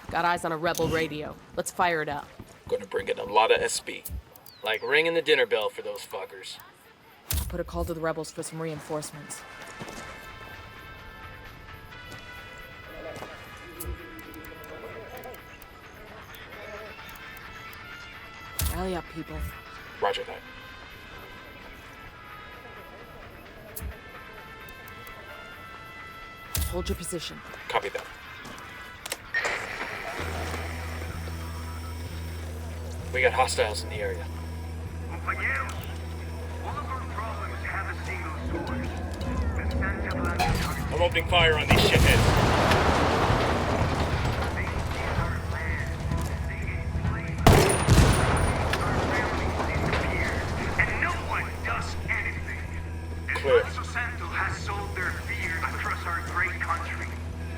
Got eyes on a rebel radio. Let's fire it up. Gonna bring in a lot of SB. Like ringing the dinner bell for those fuckers. Put a call to the rebels for some reinforcements. Rally up, people. Roger that. Hold your position. Copy that. We got hostiles in the area. Compañeros, all of our problems have a single source. The Santa Blanca I'm opening fire on these shitheads. and no one does anything. Clear. Espanto Santo has sold their fear across our great country.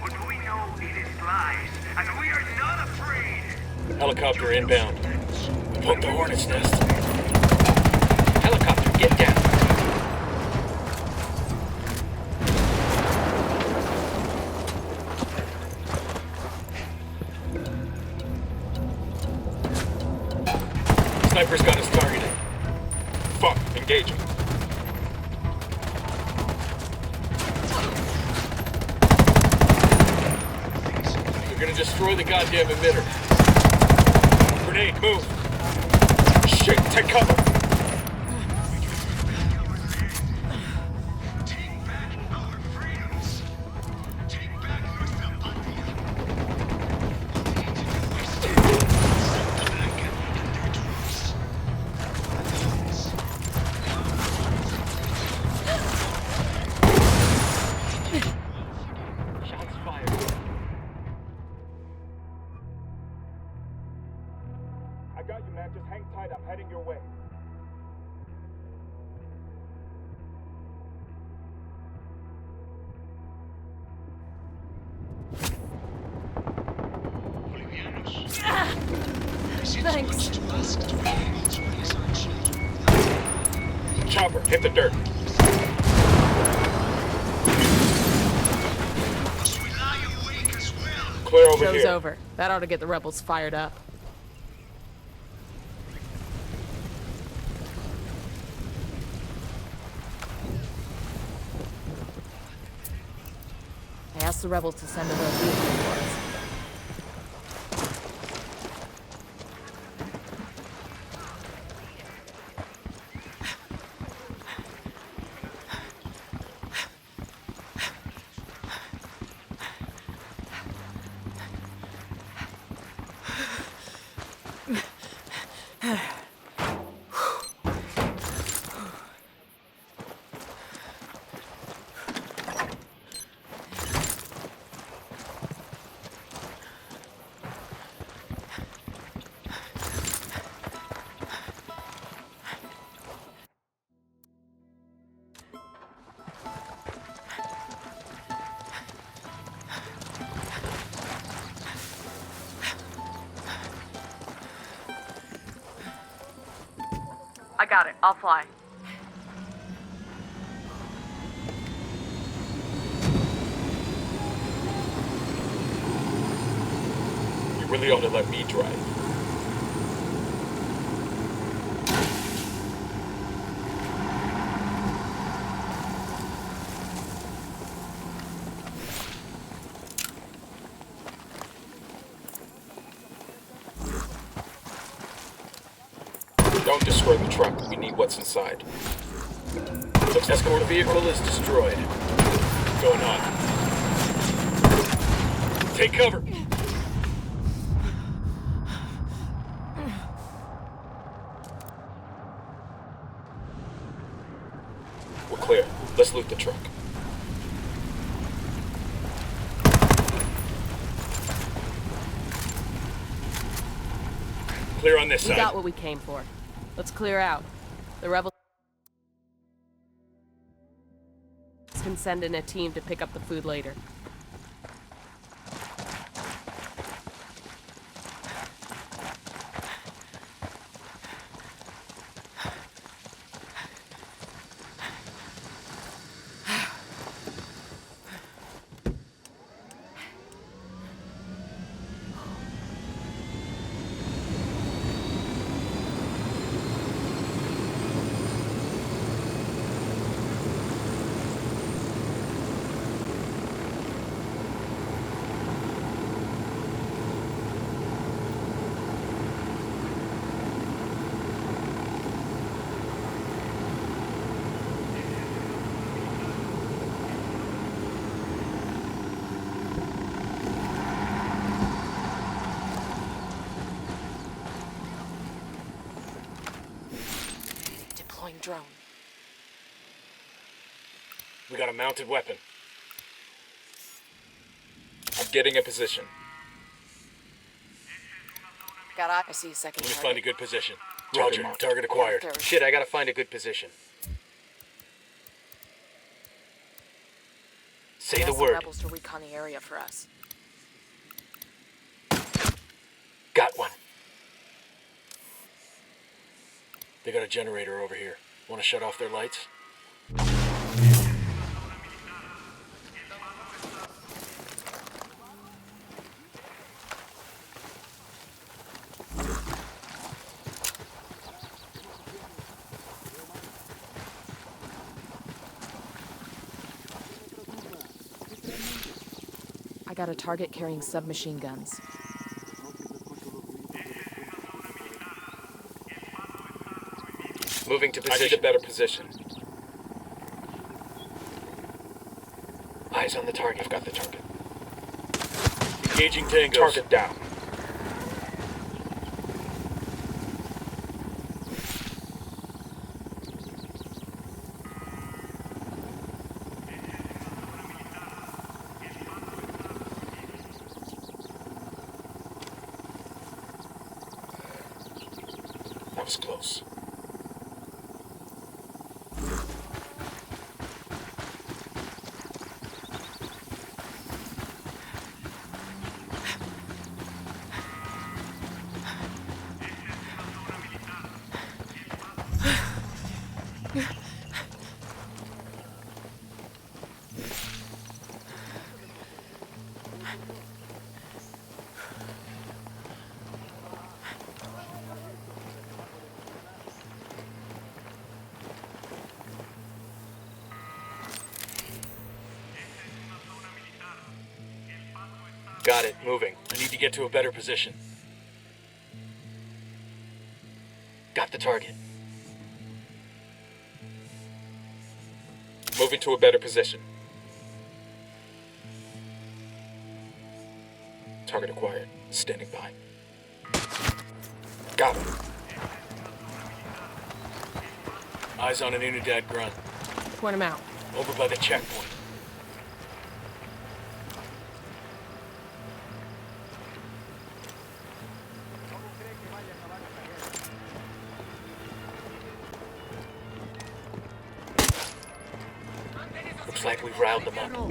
But we know it is lies, and we are not afraid. Helicopter inbound. Poke the hornet's nest. Helicopter, get down. Sniper's got us targeted. Fuck, engaging. You're gonna destroy the goddamn emitter. Grenade, move. Shit, take cover. I got you, man. Just hang tight. I'm heading your way. Thanks. Chopper, hit the dirt. Clear over Show's here. over. That ought to get the rebels fired up. I asked the rebels to send over a vehicle for us. I got it. I'll fly. You really ought to let me drive. Don't destroy the truck. We need what's inside. Looks like our vehicle is destroyed. What's going on? Take cover! We're clear. Let's loot the truck. Clear on this side. We got what we came for. Let's clear out. The rebels can send in a team to pick up the food later. Drone. We got a mounted weapon. I'm getting a position. I see a second Let me target. find a good position. Roger. Target acquired. Shit, I gotta find a good position. Say the word. Rebels to recon the area for us. Got one. They got a generator over here. Want to shut off their lights? I got a target carrying submachine guns. Moving to position. I need a better position. Eyes on the target. I've got the target. Engaging tangos. Target down. That was close. Got it. Moving. I need to get to a better position. Got the target. Moving to a better position. Target acquired. Standing by. Got him. Eyes on an Unidad grunt. Point him out. Over by the checkpoint. Looks like we've riled them up.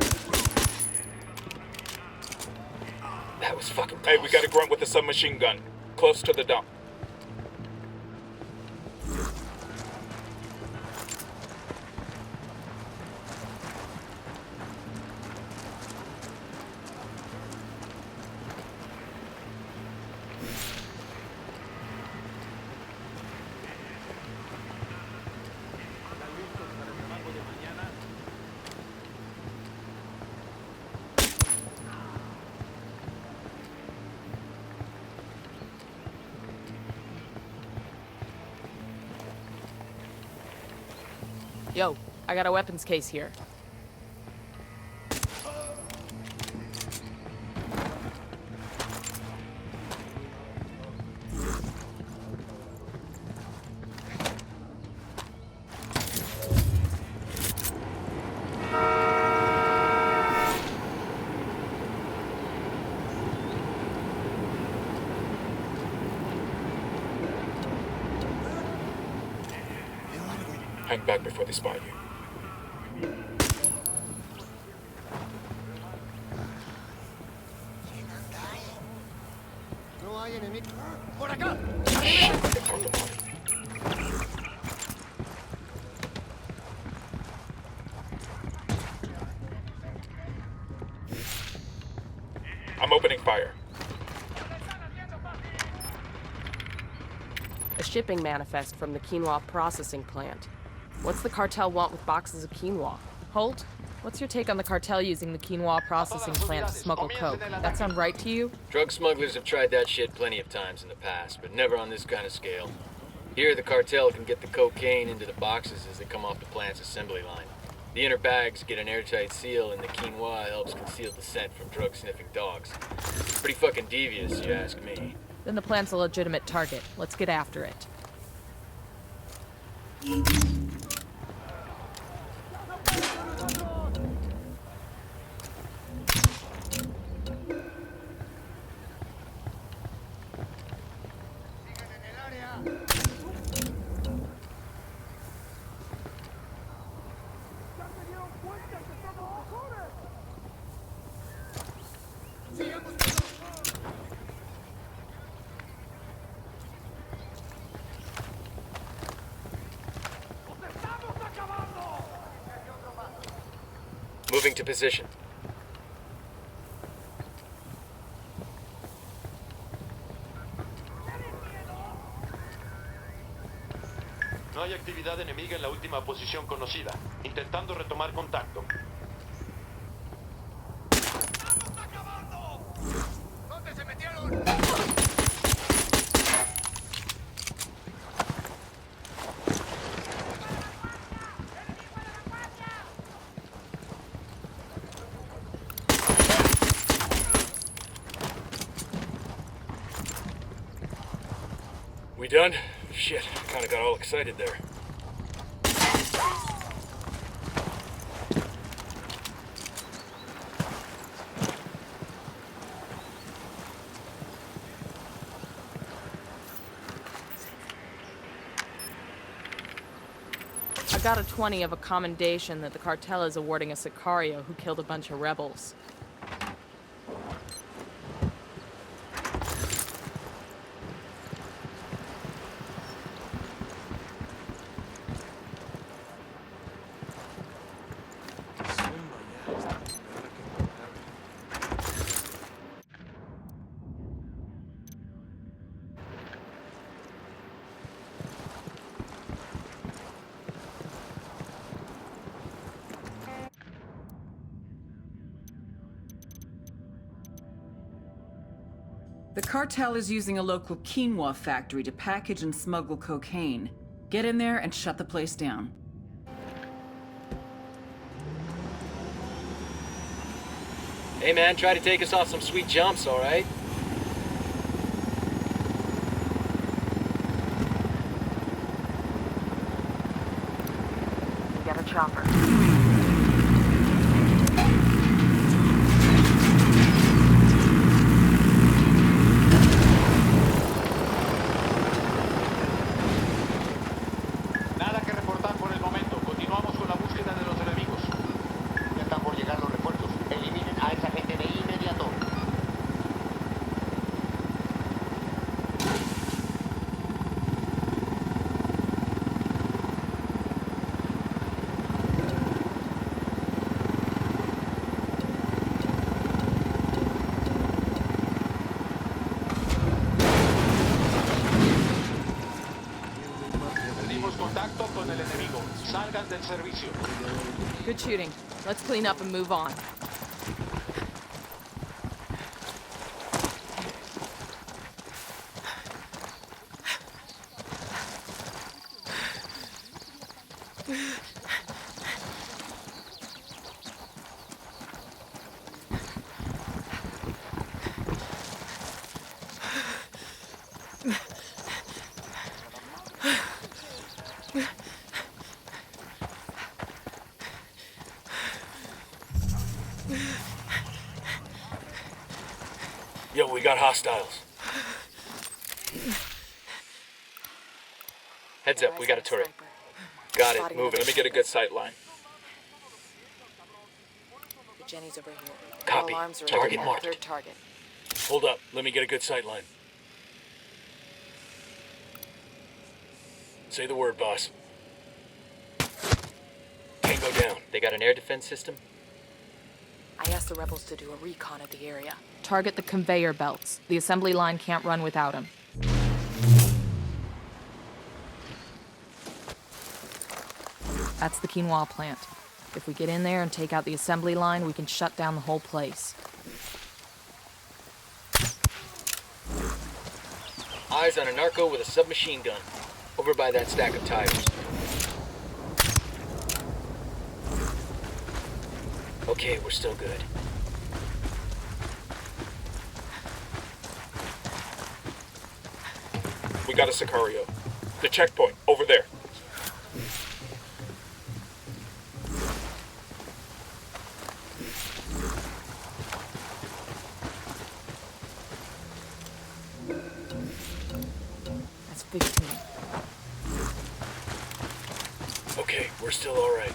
That was fucking close. Hey, we got a grunt with a submachine gun. Close to the dump. Yo, I got a weapons case here. Hang back before they spot you. No hay enemigo. ¡Por acá! I'm opening fire. A shipping manifest from the quinoa processing plant. What's the cartel want with boxes of quinoa? Holt, what's your take on the cartel using the quinoa processing plant to smuggle coke? That sound right to you? Drug smugglers have tried that shit plenty of times in the past, but never on this kind of scale. Here, the cartel can get the cocaine into the boxes as they come off the plant's assembly line. The inner bags get an airtight seal, and the quinoa helps conceal the scent from drug-sniffing dogs. Pretty fucking devious, you ask me. Then the plant's a legitimate target. Let's get after it. Moving to position. No hay actividad enemiga en la última posición conocida. Intentando retomar contacto. ¿Dónde se metieron? We done? Shit, kinda got all excited there. I got a 20 of a commendation that the cartel is awarding a Sicario who killed a bunch of rebels. The cartel is using a local quinoa factory to package and smuggle cocaine. Get in there and shut the place down. Hey man, try to take us off some sweet jumps, alright? We got a chopper. Nada que reportar por el momento. Continuamos con la búsqueda de los enemigos. Ya están por llegar los refuerzos. Eliminen a esa gente de inmediato. Perdimos contacto con el enemigo. Salgan del servicio. Good shooting. Let's clean up and move on. got hostiles. Heads up, we got a turret. Got it, move it. Let me get a good sight line. Jenny's over here. Copy. Alarms are Target at marked. third target. Hold up, let me get a good sight line. Say the word, boss. Tango down. They got an air defense system? I asked the rebels to do a recon of the area. Target the conveyor belts. The assembly line can't run without them. That's the quinoa plant. If we get in there and take out the assembly line, we can shut down the whole place. Eyes on a narco with a submachine gun. Over by that stack of tires. Okay, we're still good. We got a Sicario. The checkpoint, over there. That's 15. Okay, we're still alright.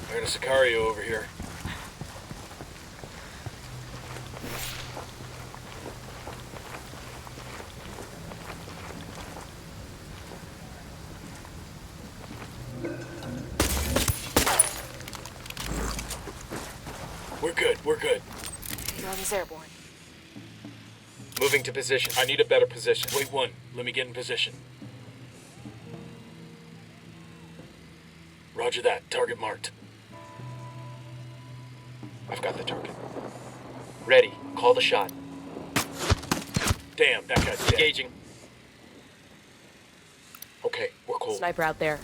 I got a Sicario over here. We're good. Drone is airborne. Moving to position. I need a better position. Wait one, let me get in position. Roger that, target marked. I've got the target. Ready, call the shot. Damn, that guy's dead. Engaging. Okay, we're cool. Sniper out there.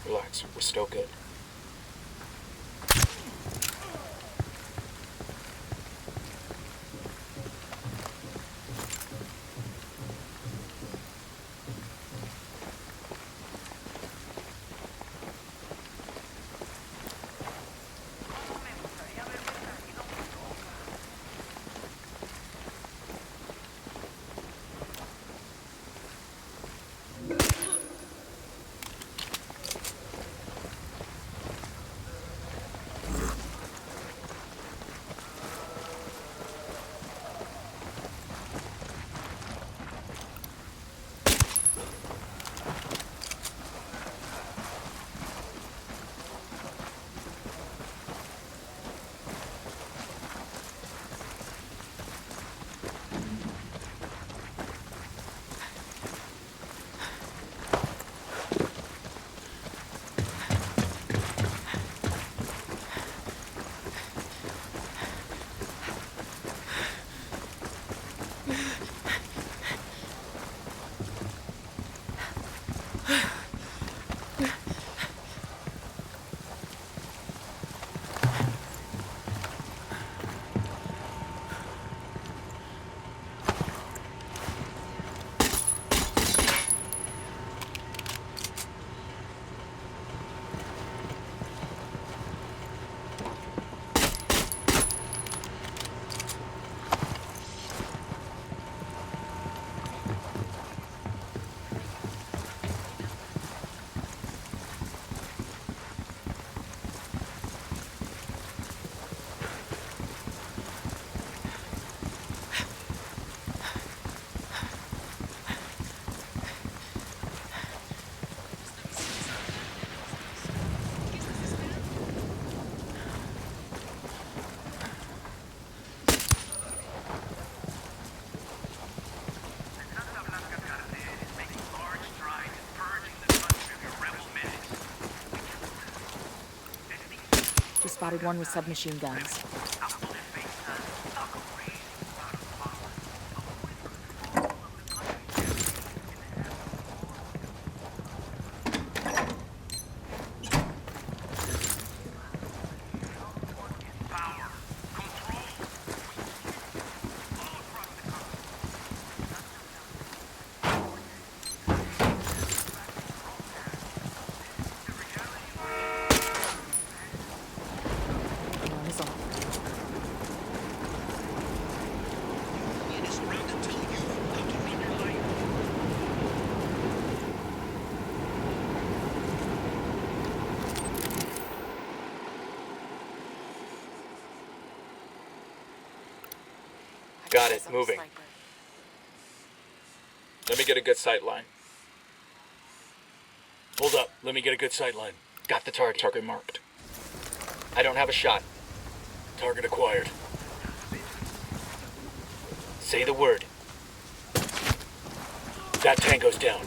Relax, we're still good. Just spotted one with submachine guns. Got it, moving. Let me get a good sight line. Hold up, let me get a good sight line. Got the target. Target marked. I don't have a shot. Target acquired. Say the word. That tango's down.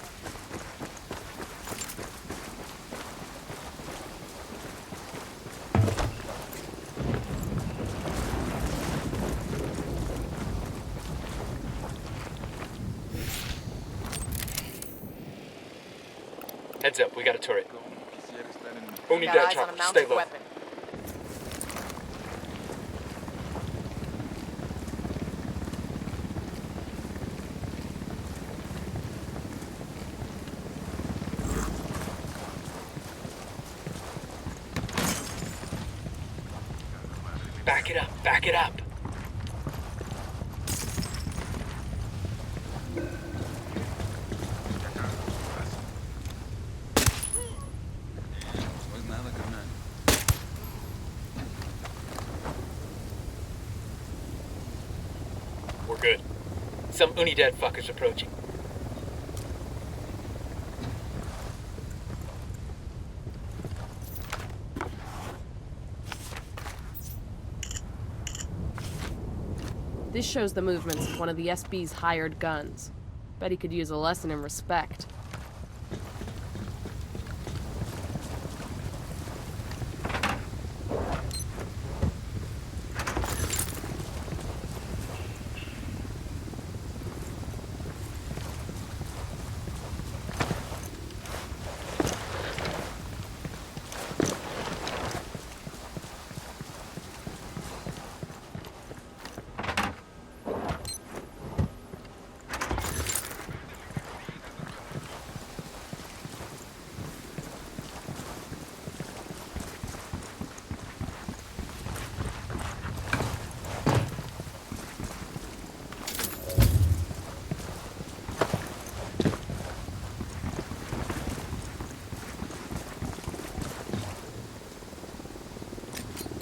Heads up, we got a turret. Unidad chopper, stay low. Weapon. Back it up, back it up. We're good. Some Unidad fuckers approaching. This shows the movements of one of the SB's hired guns. Bet he could use a lesson in respect.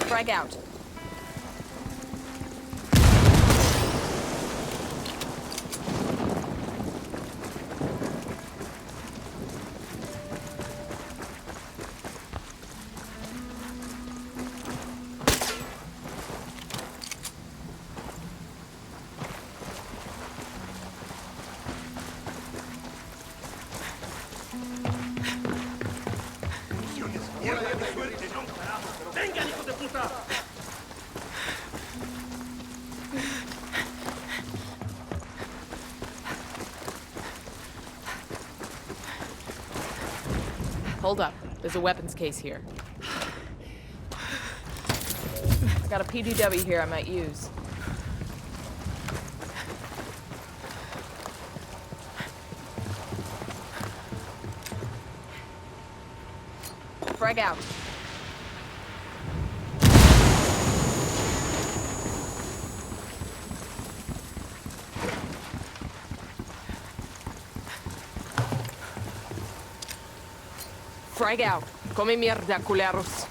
Frag out. Hold up. There's a weapons case here. I got a PDW here I might use. Frag out. Frag out. Come mierda, culeros.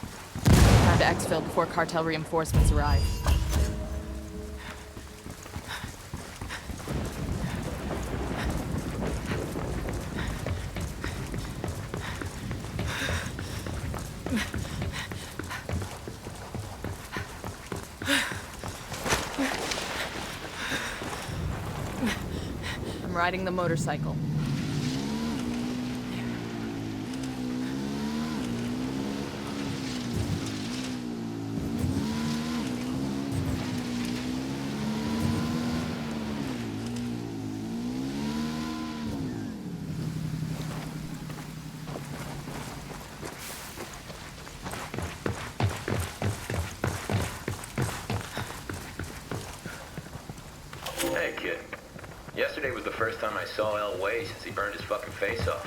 Time to exfil before cartel reinforcements arrive. I'm riding the motorcycle. Hey, kid. Yesterday was the first time I saw El Way since he burned his fucking face off.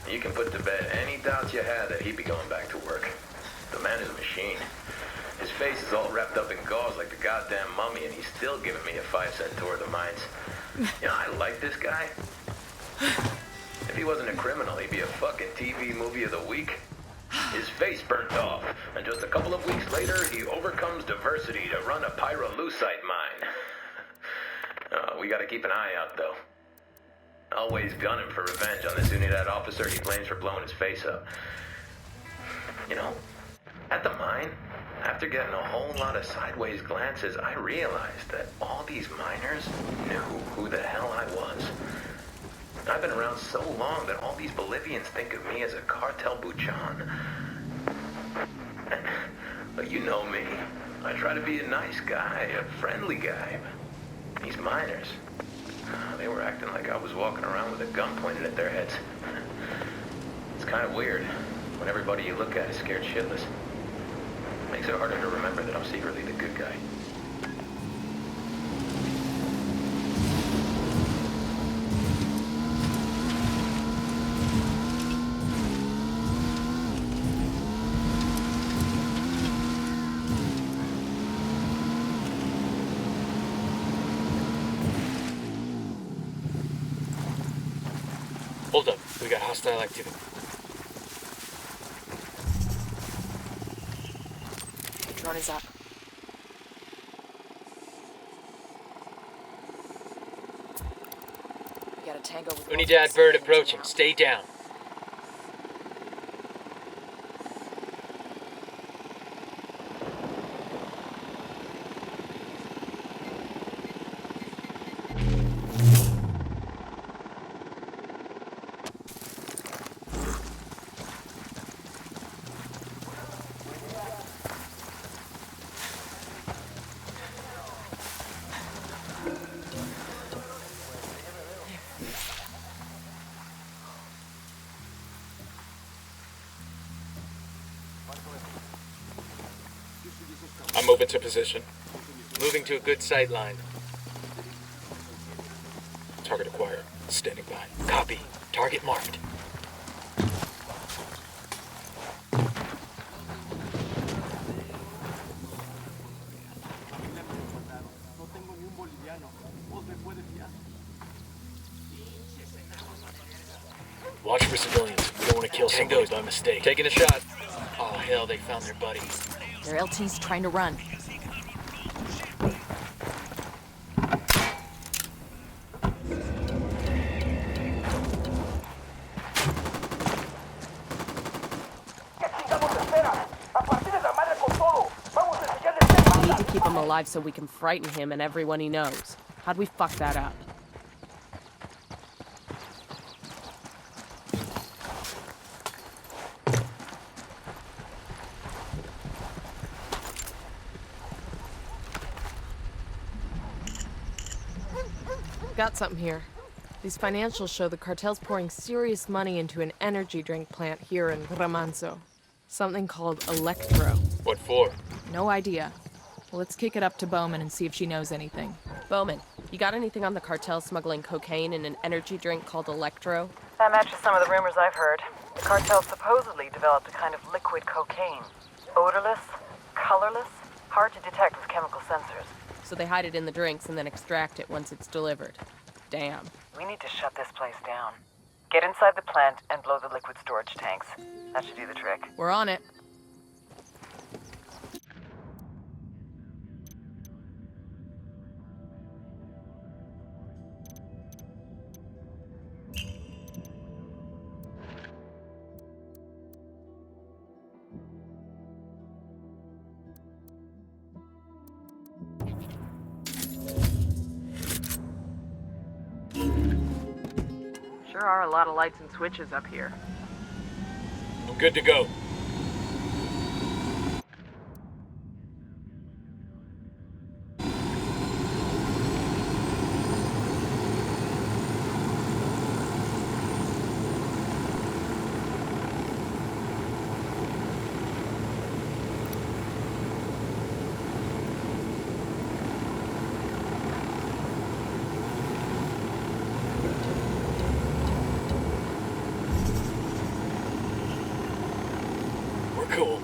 You can put to bed any doubts you had that he'd be going back to work. The man is a machine. His face is all wrapped up in gauze like the goddamn mummy, and he's still giving me a 5-cent tour of the mines. You know, I like this guy. If he wasn't a criminal, he'd be a fucking TV movie of the week. His face burnt off, and just a couple of weeks later, he overcomes diversity to run a pyrolusite mine. We gotta keep an eye out, though. Always gunning for revenge on this Unidad officer he blames for blowing his face up. You know, at the mine, after getting a whole lot of sideways glances, I realized that all these miners knew who the hell I was. I've been around so long that all these Bolivians think of me as a cartel buchon. But you know me. I try to be a nice guy, a friendly guy. But these miners, they were acting like I was walking around with a gun pointed at their heads. It's kind of weird when everybody you look at is scared shitless. Makes it harder to remember that I'm secretly the good guy. Hold up, we got hostile activity. Drone is up. We got a tango with Unidad bird approaching. Stay down. I'm moving to position. Moving to a good sight line. Target acquired. Standing by. Copy. Target marked. Watch for civilians. We don't want to kill somebody by mistake. Taking a shot. Oh, hell, they found their buddy. Their LT's trying to run. We need to keep him alive so we can frighten him and everyone he knows. How'd we fuck that up? Got something here. These financials show the cartel's pouring serious money into an energy drink plant here in Ramanzo. Something called Electro. What for? No idea. Well, let's kick it up to Bowman and see if she knows anything. Bowman, you got anything on the cartel smuggling cocaine in an energy drink called Electro? That matches some of the rumors I've heard. The cartel supposedly developed a kind of liquid cocaine. Odorless, colorless, hard to detect with chemical sensors. So they hide it in the drinks and then extract it once it's delivered. Damn. We need to shut this place down. Get inside the plant and blow the liquid storage tanks. That should do the trick. We're on it. Sure are a lot of lights and switches up here. I'm good to go.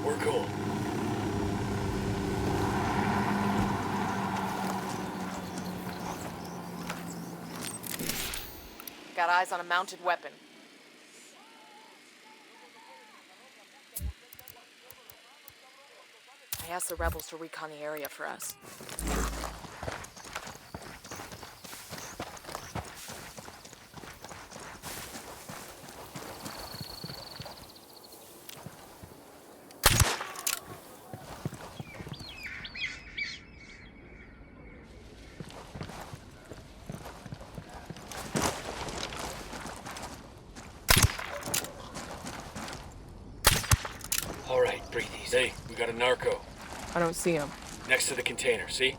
We're cool. Got eyes on a mounted weapon. I asked the rebels to recon the area for us. Hey, we got a narco. I don't see him. Next to the container, see?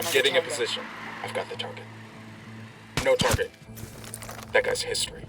I'm getting a position. I've got the target. No target. That guy's history.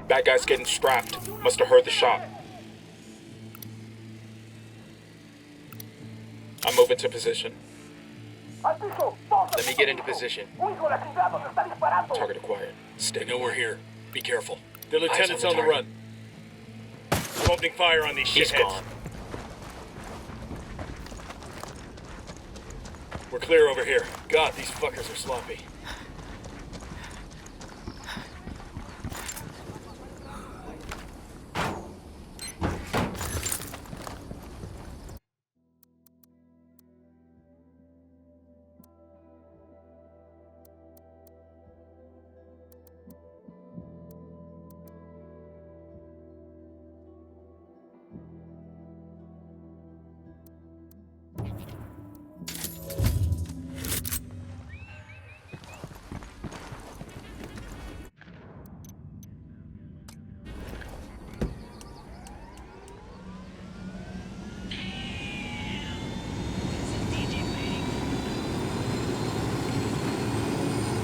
That guy's getting strapped. Must have heard the shot. I'm moving to position. Let me get into position. Target acquired. Stay nowhere here. Be careful. The lieutenant's on the run. I'm opening fire on these shitheads. He's gone. We're clear over here. God, these fuckers are sloppy.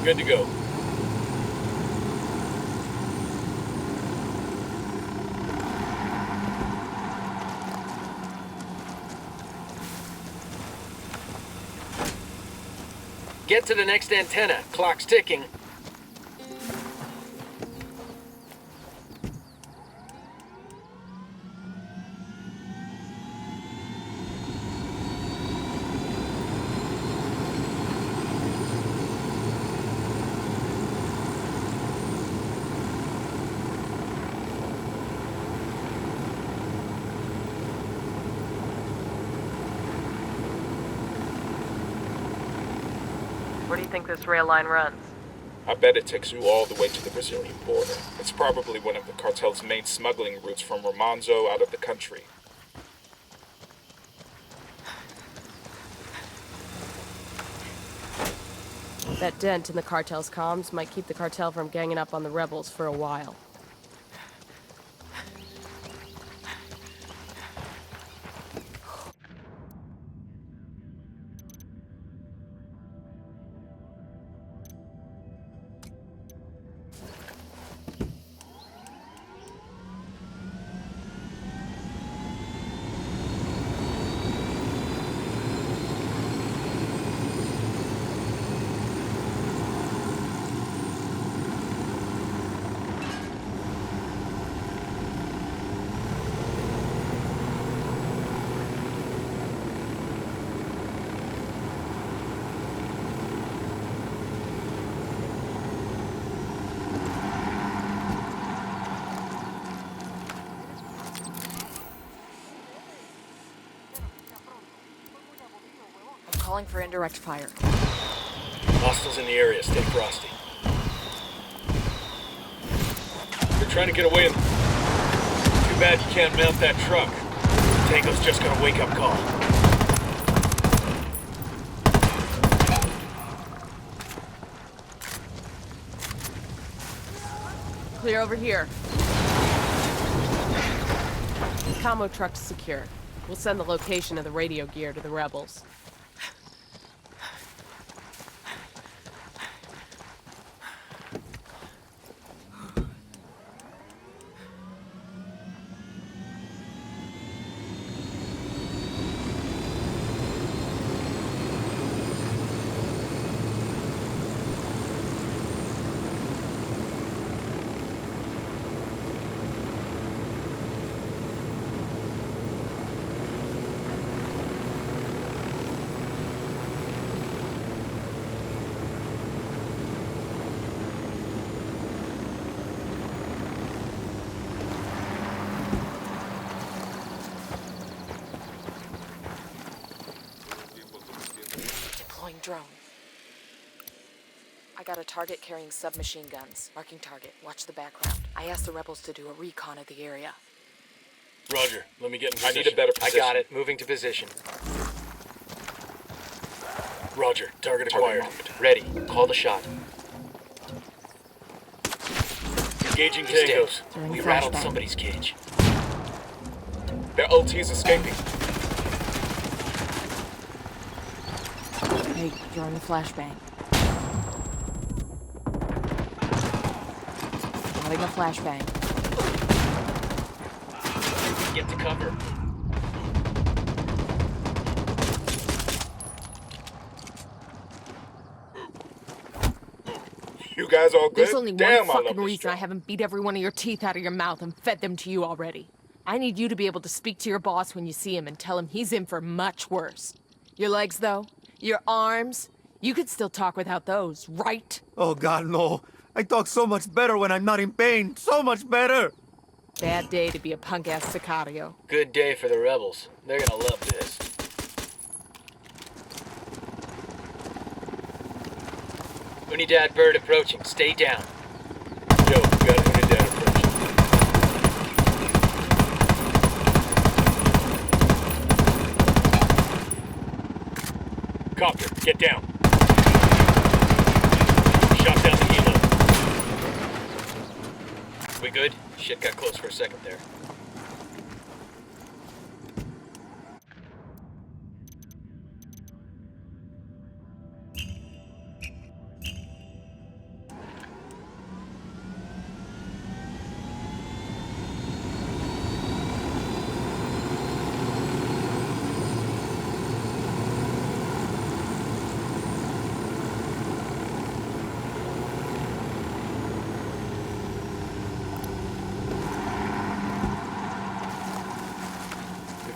Good to go. Get to the next antenna. Clock's ticking. Where do you think this rail line runs? I bet it takes you all the way to the Brazilian border. It's probably one of the cartel's main smuggling routes from Romanzo out of the country. That dent in the cartel's comms might keep the cartel from ganging up on the rebels for a while. Calling for indirect fire. Hostiles in the area. Stay frosty. trying to get away. Too bad you can't mount that truck. Tango's just got a wake-up call. Clear over here. Commo truck secure. We'll send the location of the radio gear to the rebels. Drone. I got a target carrying submachine guns. Marking target. Watch the background. I asked the rebels to do a recon of the area. Roger. Let me get in position. I need a better position. I got it. Moving to position. Roger. Target acquired. Ready. Call the shot. Engaging tangos. We rattled somebody's cage. Their LT's escaping. Hey, you're on the flashbang. Having a flashbang. Get to cover. You guys all good? There's only Damn, one fucking reason I haven't beat every one of your teeth out of your mouth and fed them to you already. I need you to be able to speak to your boss when you see him and tell him he's in for much worse. Your legs, though? Your arms? You could still talk without those, right? Oh God, no. I talk so much better when I'm not in pain. So much better. Bad day to be a punk-ass Sicario. Good day for the rebels. They're gonna love this. Unidad bird approaching. Stay down. Yo, we got Unidad approaching. Copter, get down. Shot down the helo. We good? Shit got close for a second there.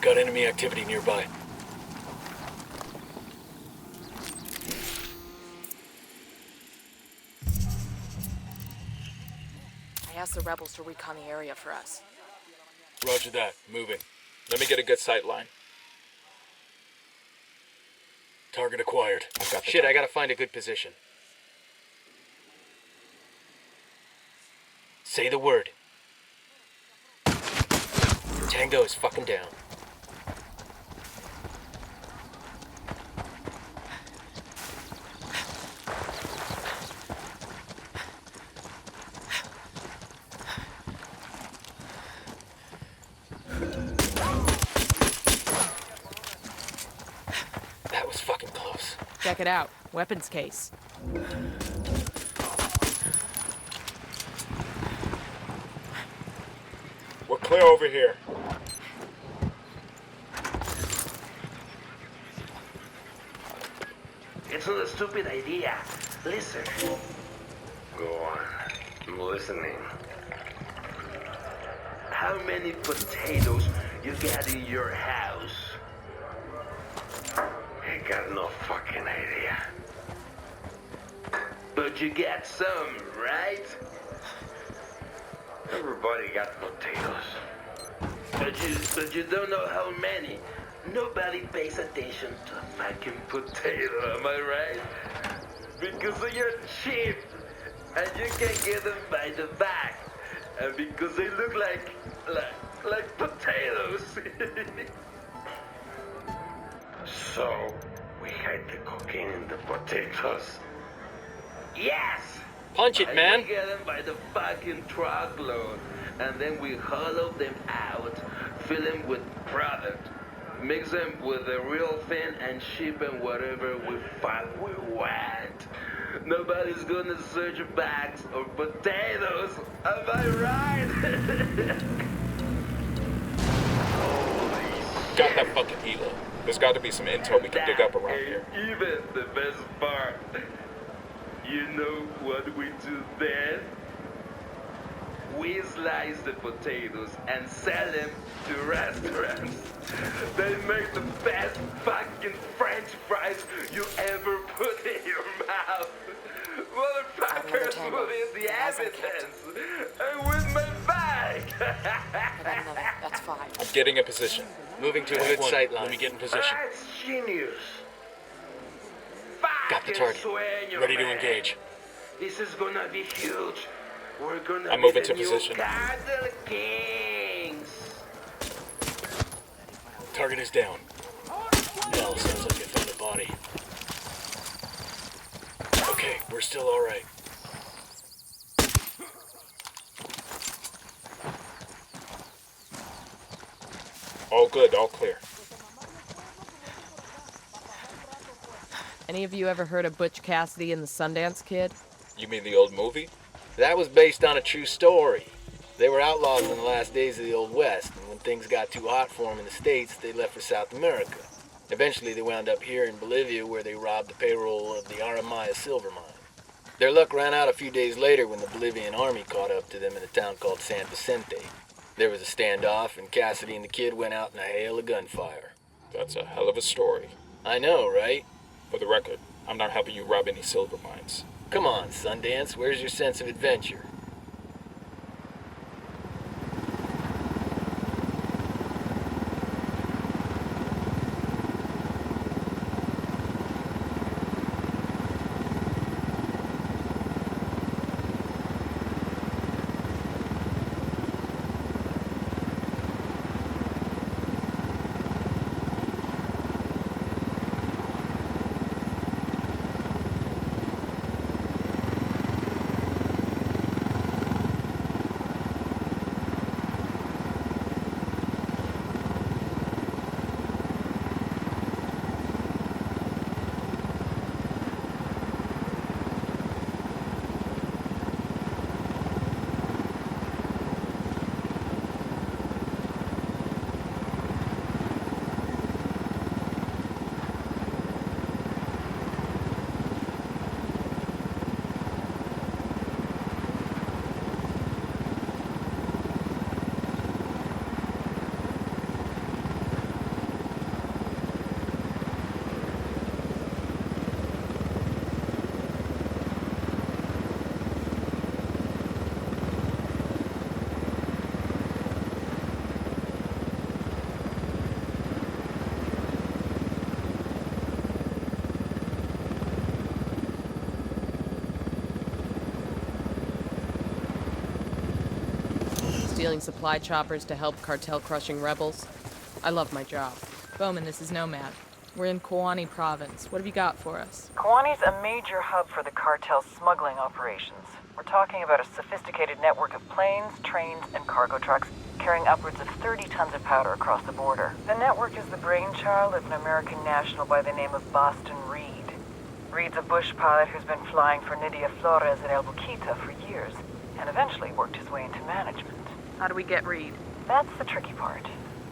Got enemy activity nearby. I asked the rebels to recon the area for us. Roger that. Moving. Let me get a good sight line. Target acquired. I've got shit, I gotta find a good position. Say the word. Tango is fucking down. That was fucking close. Check it out. Weapons case. We're clear over here. It's not a stupid idea. Listen. Go on. I'm listening. How many potatoes you got in your house? I got no fucking idea. But you got some, right? Everybody got potatoes. But you don't know how many. Nobody pays attention to a fucking potato, am I right? Because you're cheap, and you can get them by the back. And because they look like potatoes. So, we hide the cocaine in the potatoes. Yes! Punch it, man. We get them by the fucking truckload. And then we hollow them out, fill them with product, mix them with the real thing, and ship them wherever we want. Nobody's gonna search bags or potatoes. Am I right? Got that fucking helo. There's got to be some intel we can dig up around here. Even the best part. You know what we do then? We slice the potatoes and sell them to restaurants. They make the best fucking French fries you ever put in your mouth. Motherfuckers put in the evidence. And with my bag. That's fine. I'm getting a position. Moving to a good sight line. Let me get in position. That's genius. Got the target. Sueño, Ready to man. engage. This is gonna be huge. We're gonna I'm be moving the to new position. Cartel Kings. Target is down. Hell, sounds like they found a body. Okay, we're still alright. All good, all clear. Any of you ever heard of Butch Cassidy and the Sundance Kid? You mean the old movie? That was based on a true story. They were outlaws in the last days of the Old West, and when things got too hot for them in the States, they left for South America. Eventually, they wound up here in Bolivia, where they robbed the payroll of the Aramaya silver mine. Their luck ran out a few days later when the Bolivian army caught up to them in a town called San Vicente. There was a standoff, and Cassidy and the kid went out in a hail of gunfire. That's a hell of a story. I know, right? For the record, I'm not helping you rob any silver mines. Come on, Sundance, where's your sense of adventure? Stealing supply choppers to help cartel-crushing rebels. I love my job. Bowman, this is Nomad. We're in Kawani province. What have you got for us? Kawani's a major hub for the cartel's smuggling operations. We're talking about a sophisticated network of planes, trains, and cargo trucks carrying upwards of 30 tons of powder across the border. The network is the brainchild of an American national by the name of Boston Reed. Reed's a bush pilot who's been flying for Nydia Flores at El Buquita for years, and eventually worked his way into management. How do we get Reed? That's the tricky part.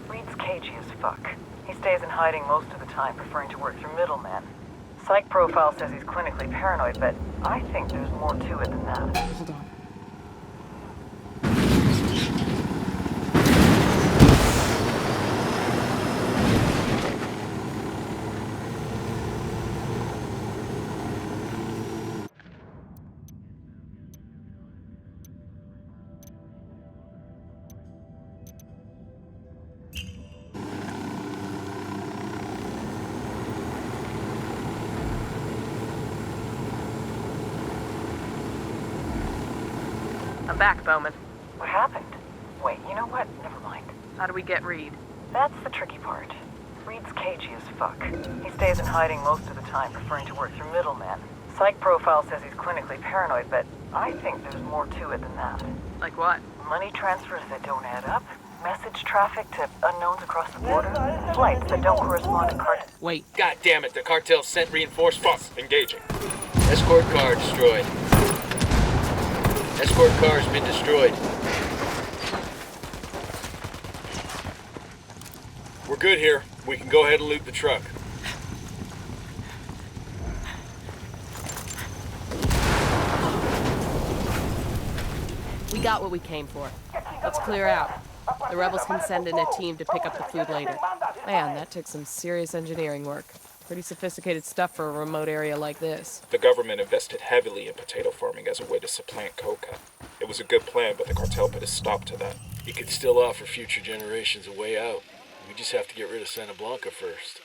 Reed's cagey as fuck. He stays in hiding most of the time, preferring to work through middlemen. Psych profile says he's clinically paranoid, but I think there's more to it than that. Hold on. I'm back, Bowman. What happened? Wait, you know what? Never mind. How do we get Reed? That's the tricky part. Reed's cagey as fuck. He stays in hiding most of the time, preferring to work through middlemen. Psych profile says he's clinically paranoid, but I think there's more to it than that. Like what? Money transfers that don't add up, message traffic to unknowns across the border, flights that don't correspond to cartel. Wait. God damn it, the cartel sent reinforcements. Engaging. Escort car destroyed. Escort car's been destroyed. We're good here. We can go ahead and loot the truck. We got what we came for. Let's clear out. The rebels can send in a team to pick up the food later. Man, that took some serious engineering work. Pretty sophisticated stuff for a remote area like this. The government invested heavily in potato farming as a way to supplant coca. It was a good plan, but the cartel put a stop to that. It could still offer future generations a way out. We just have to get rid of Santa Blanca first.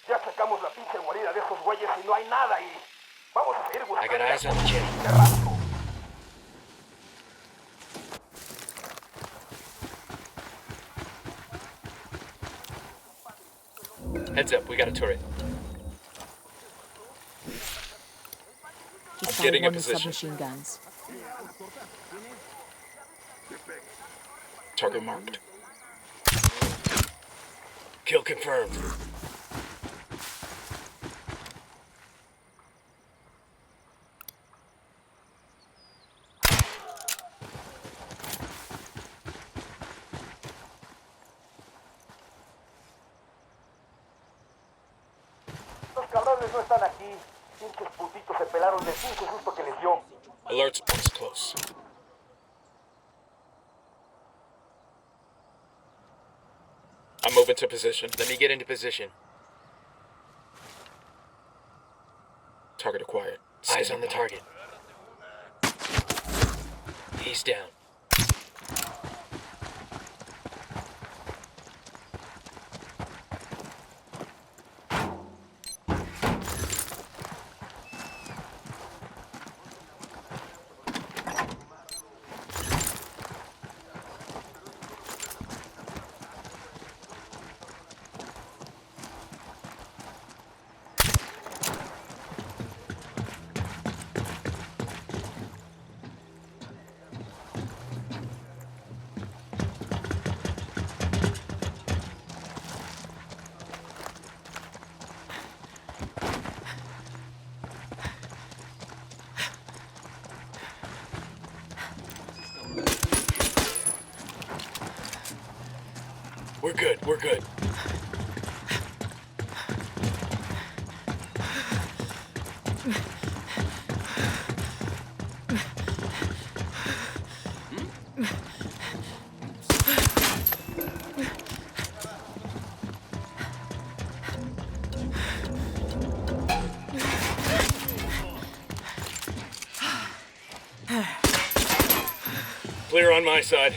Ya sacamos la pinche guarida de esos güeyes y no hay nada ahí. Vamos a seguir buscando. I got eyes on the jet. Heads up, we got a turret. Just I'm getting one in with position. submachine guns. Target marked. Kill confirmed. Los cabrones no están aquí. Pinches putitos se pelaron de pinche susto que les dio. Alerts once close. I'm moving to position. Let me get into position. Target acquired. Eyes on the target. He's down. We're good, we're good. Clear on my side.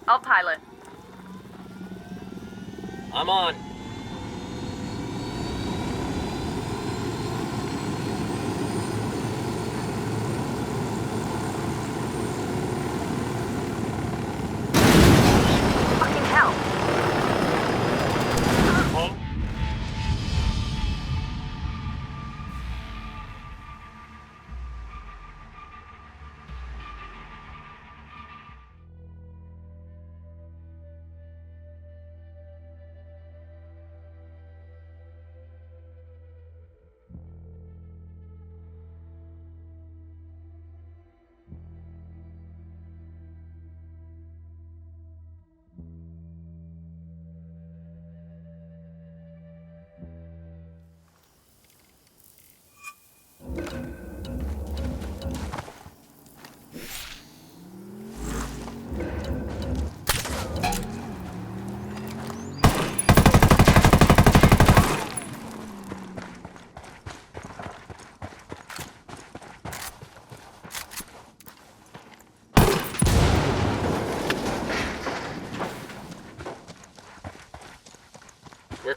I'll pilot. I'm on. Fucking hell.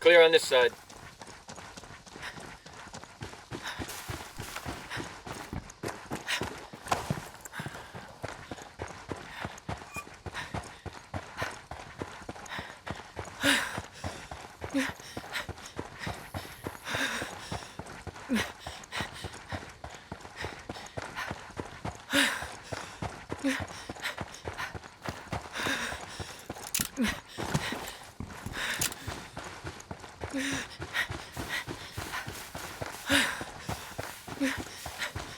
clear on this side.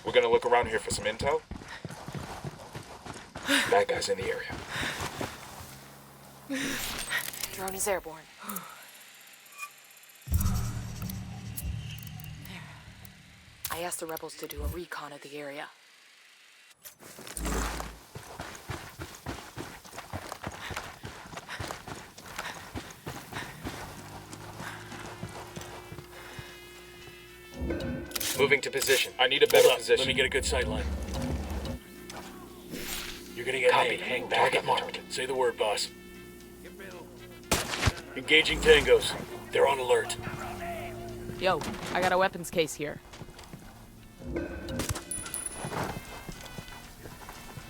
We're gonna look around here for some intel. Bad guys in the area. Drone is airborne. There. I asked the rebels to do a recon of the area. Moving to position. I need a better position. Let me get a good sight line. You're gonna get Copy. named. Hang back. Target marked. Say the word, boss. Engaging tangos. They're on alert. Yo, I got a weapons case here.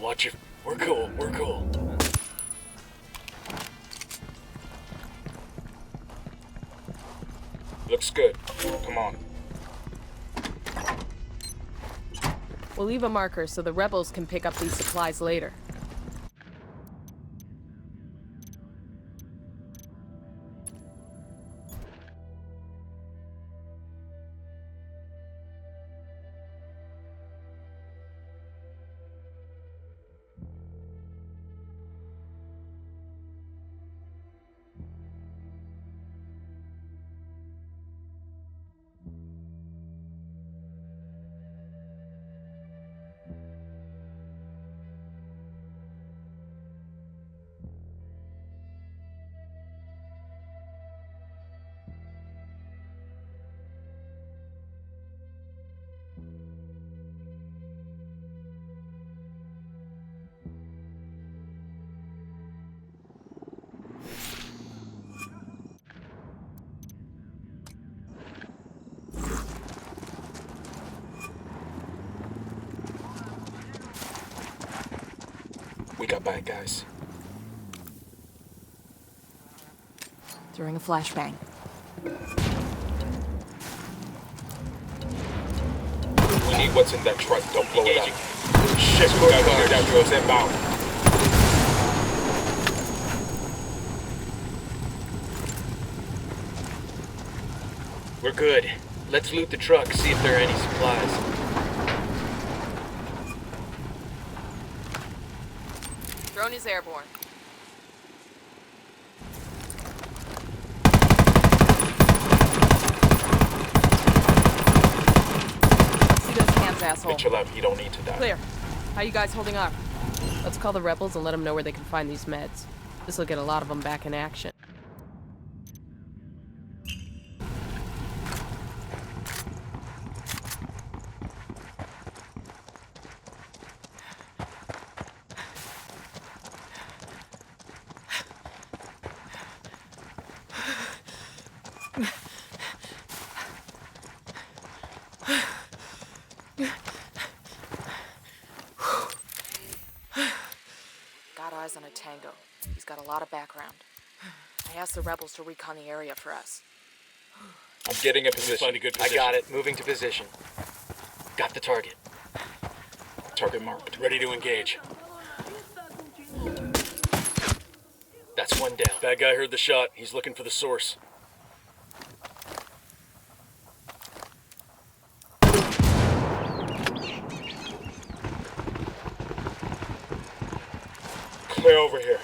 Watch your... We're cool. We're cool. Looks good. Come on. We'll leave a marker so the rebels can pick up these supplies later. We got bad guys. During a flashbang. We need what's in that truck. Don't blow it up. Shit, we gotta clear that drone's inbound. We're good. Let's loot the truck, see if there are any supplies. Drone is airborne. See those hands, asshole. Chill out. You don't need to die. Clear. How you guys holding up? Let's call the rebels and let them know where they can find these meds. This'll get a lot of them back in action. Got eyes on a tango. He's got a lot of background. I asked the rebels to recon the area for us. I'm getting a position. Find a good I position. got it. Moving to position. Got the target. Target marked. Ready to engage. That's one down. Bad guy heard the shot. He's looking for the source. Clear over here.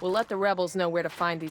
We'll let the rebels know where to find these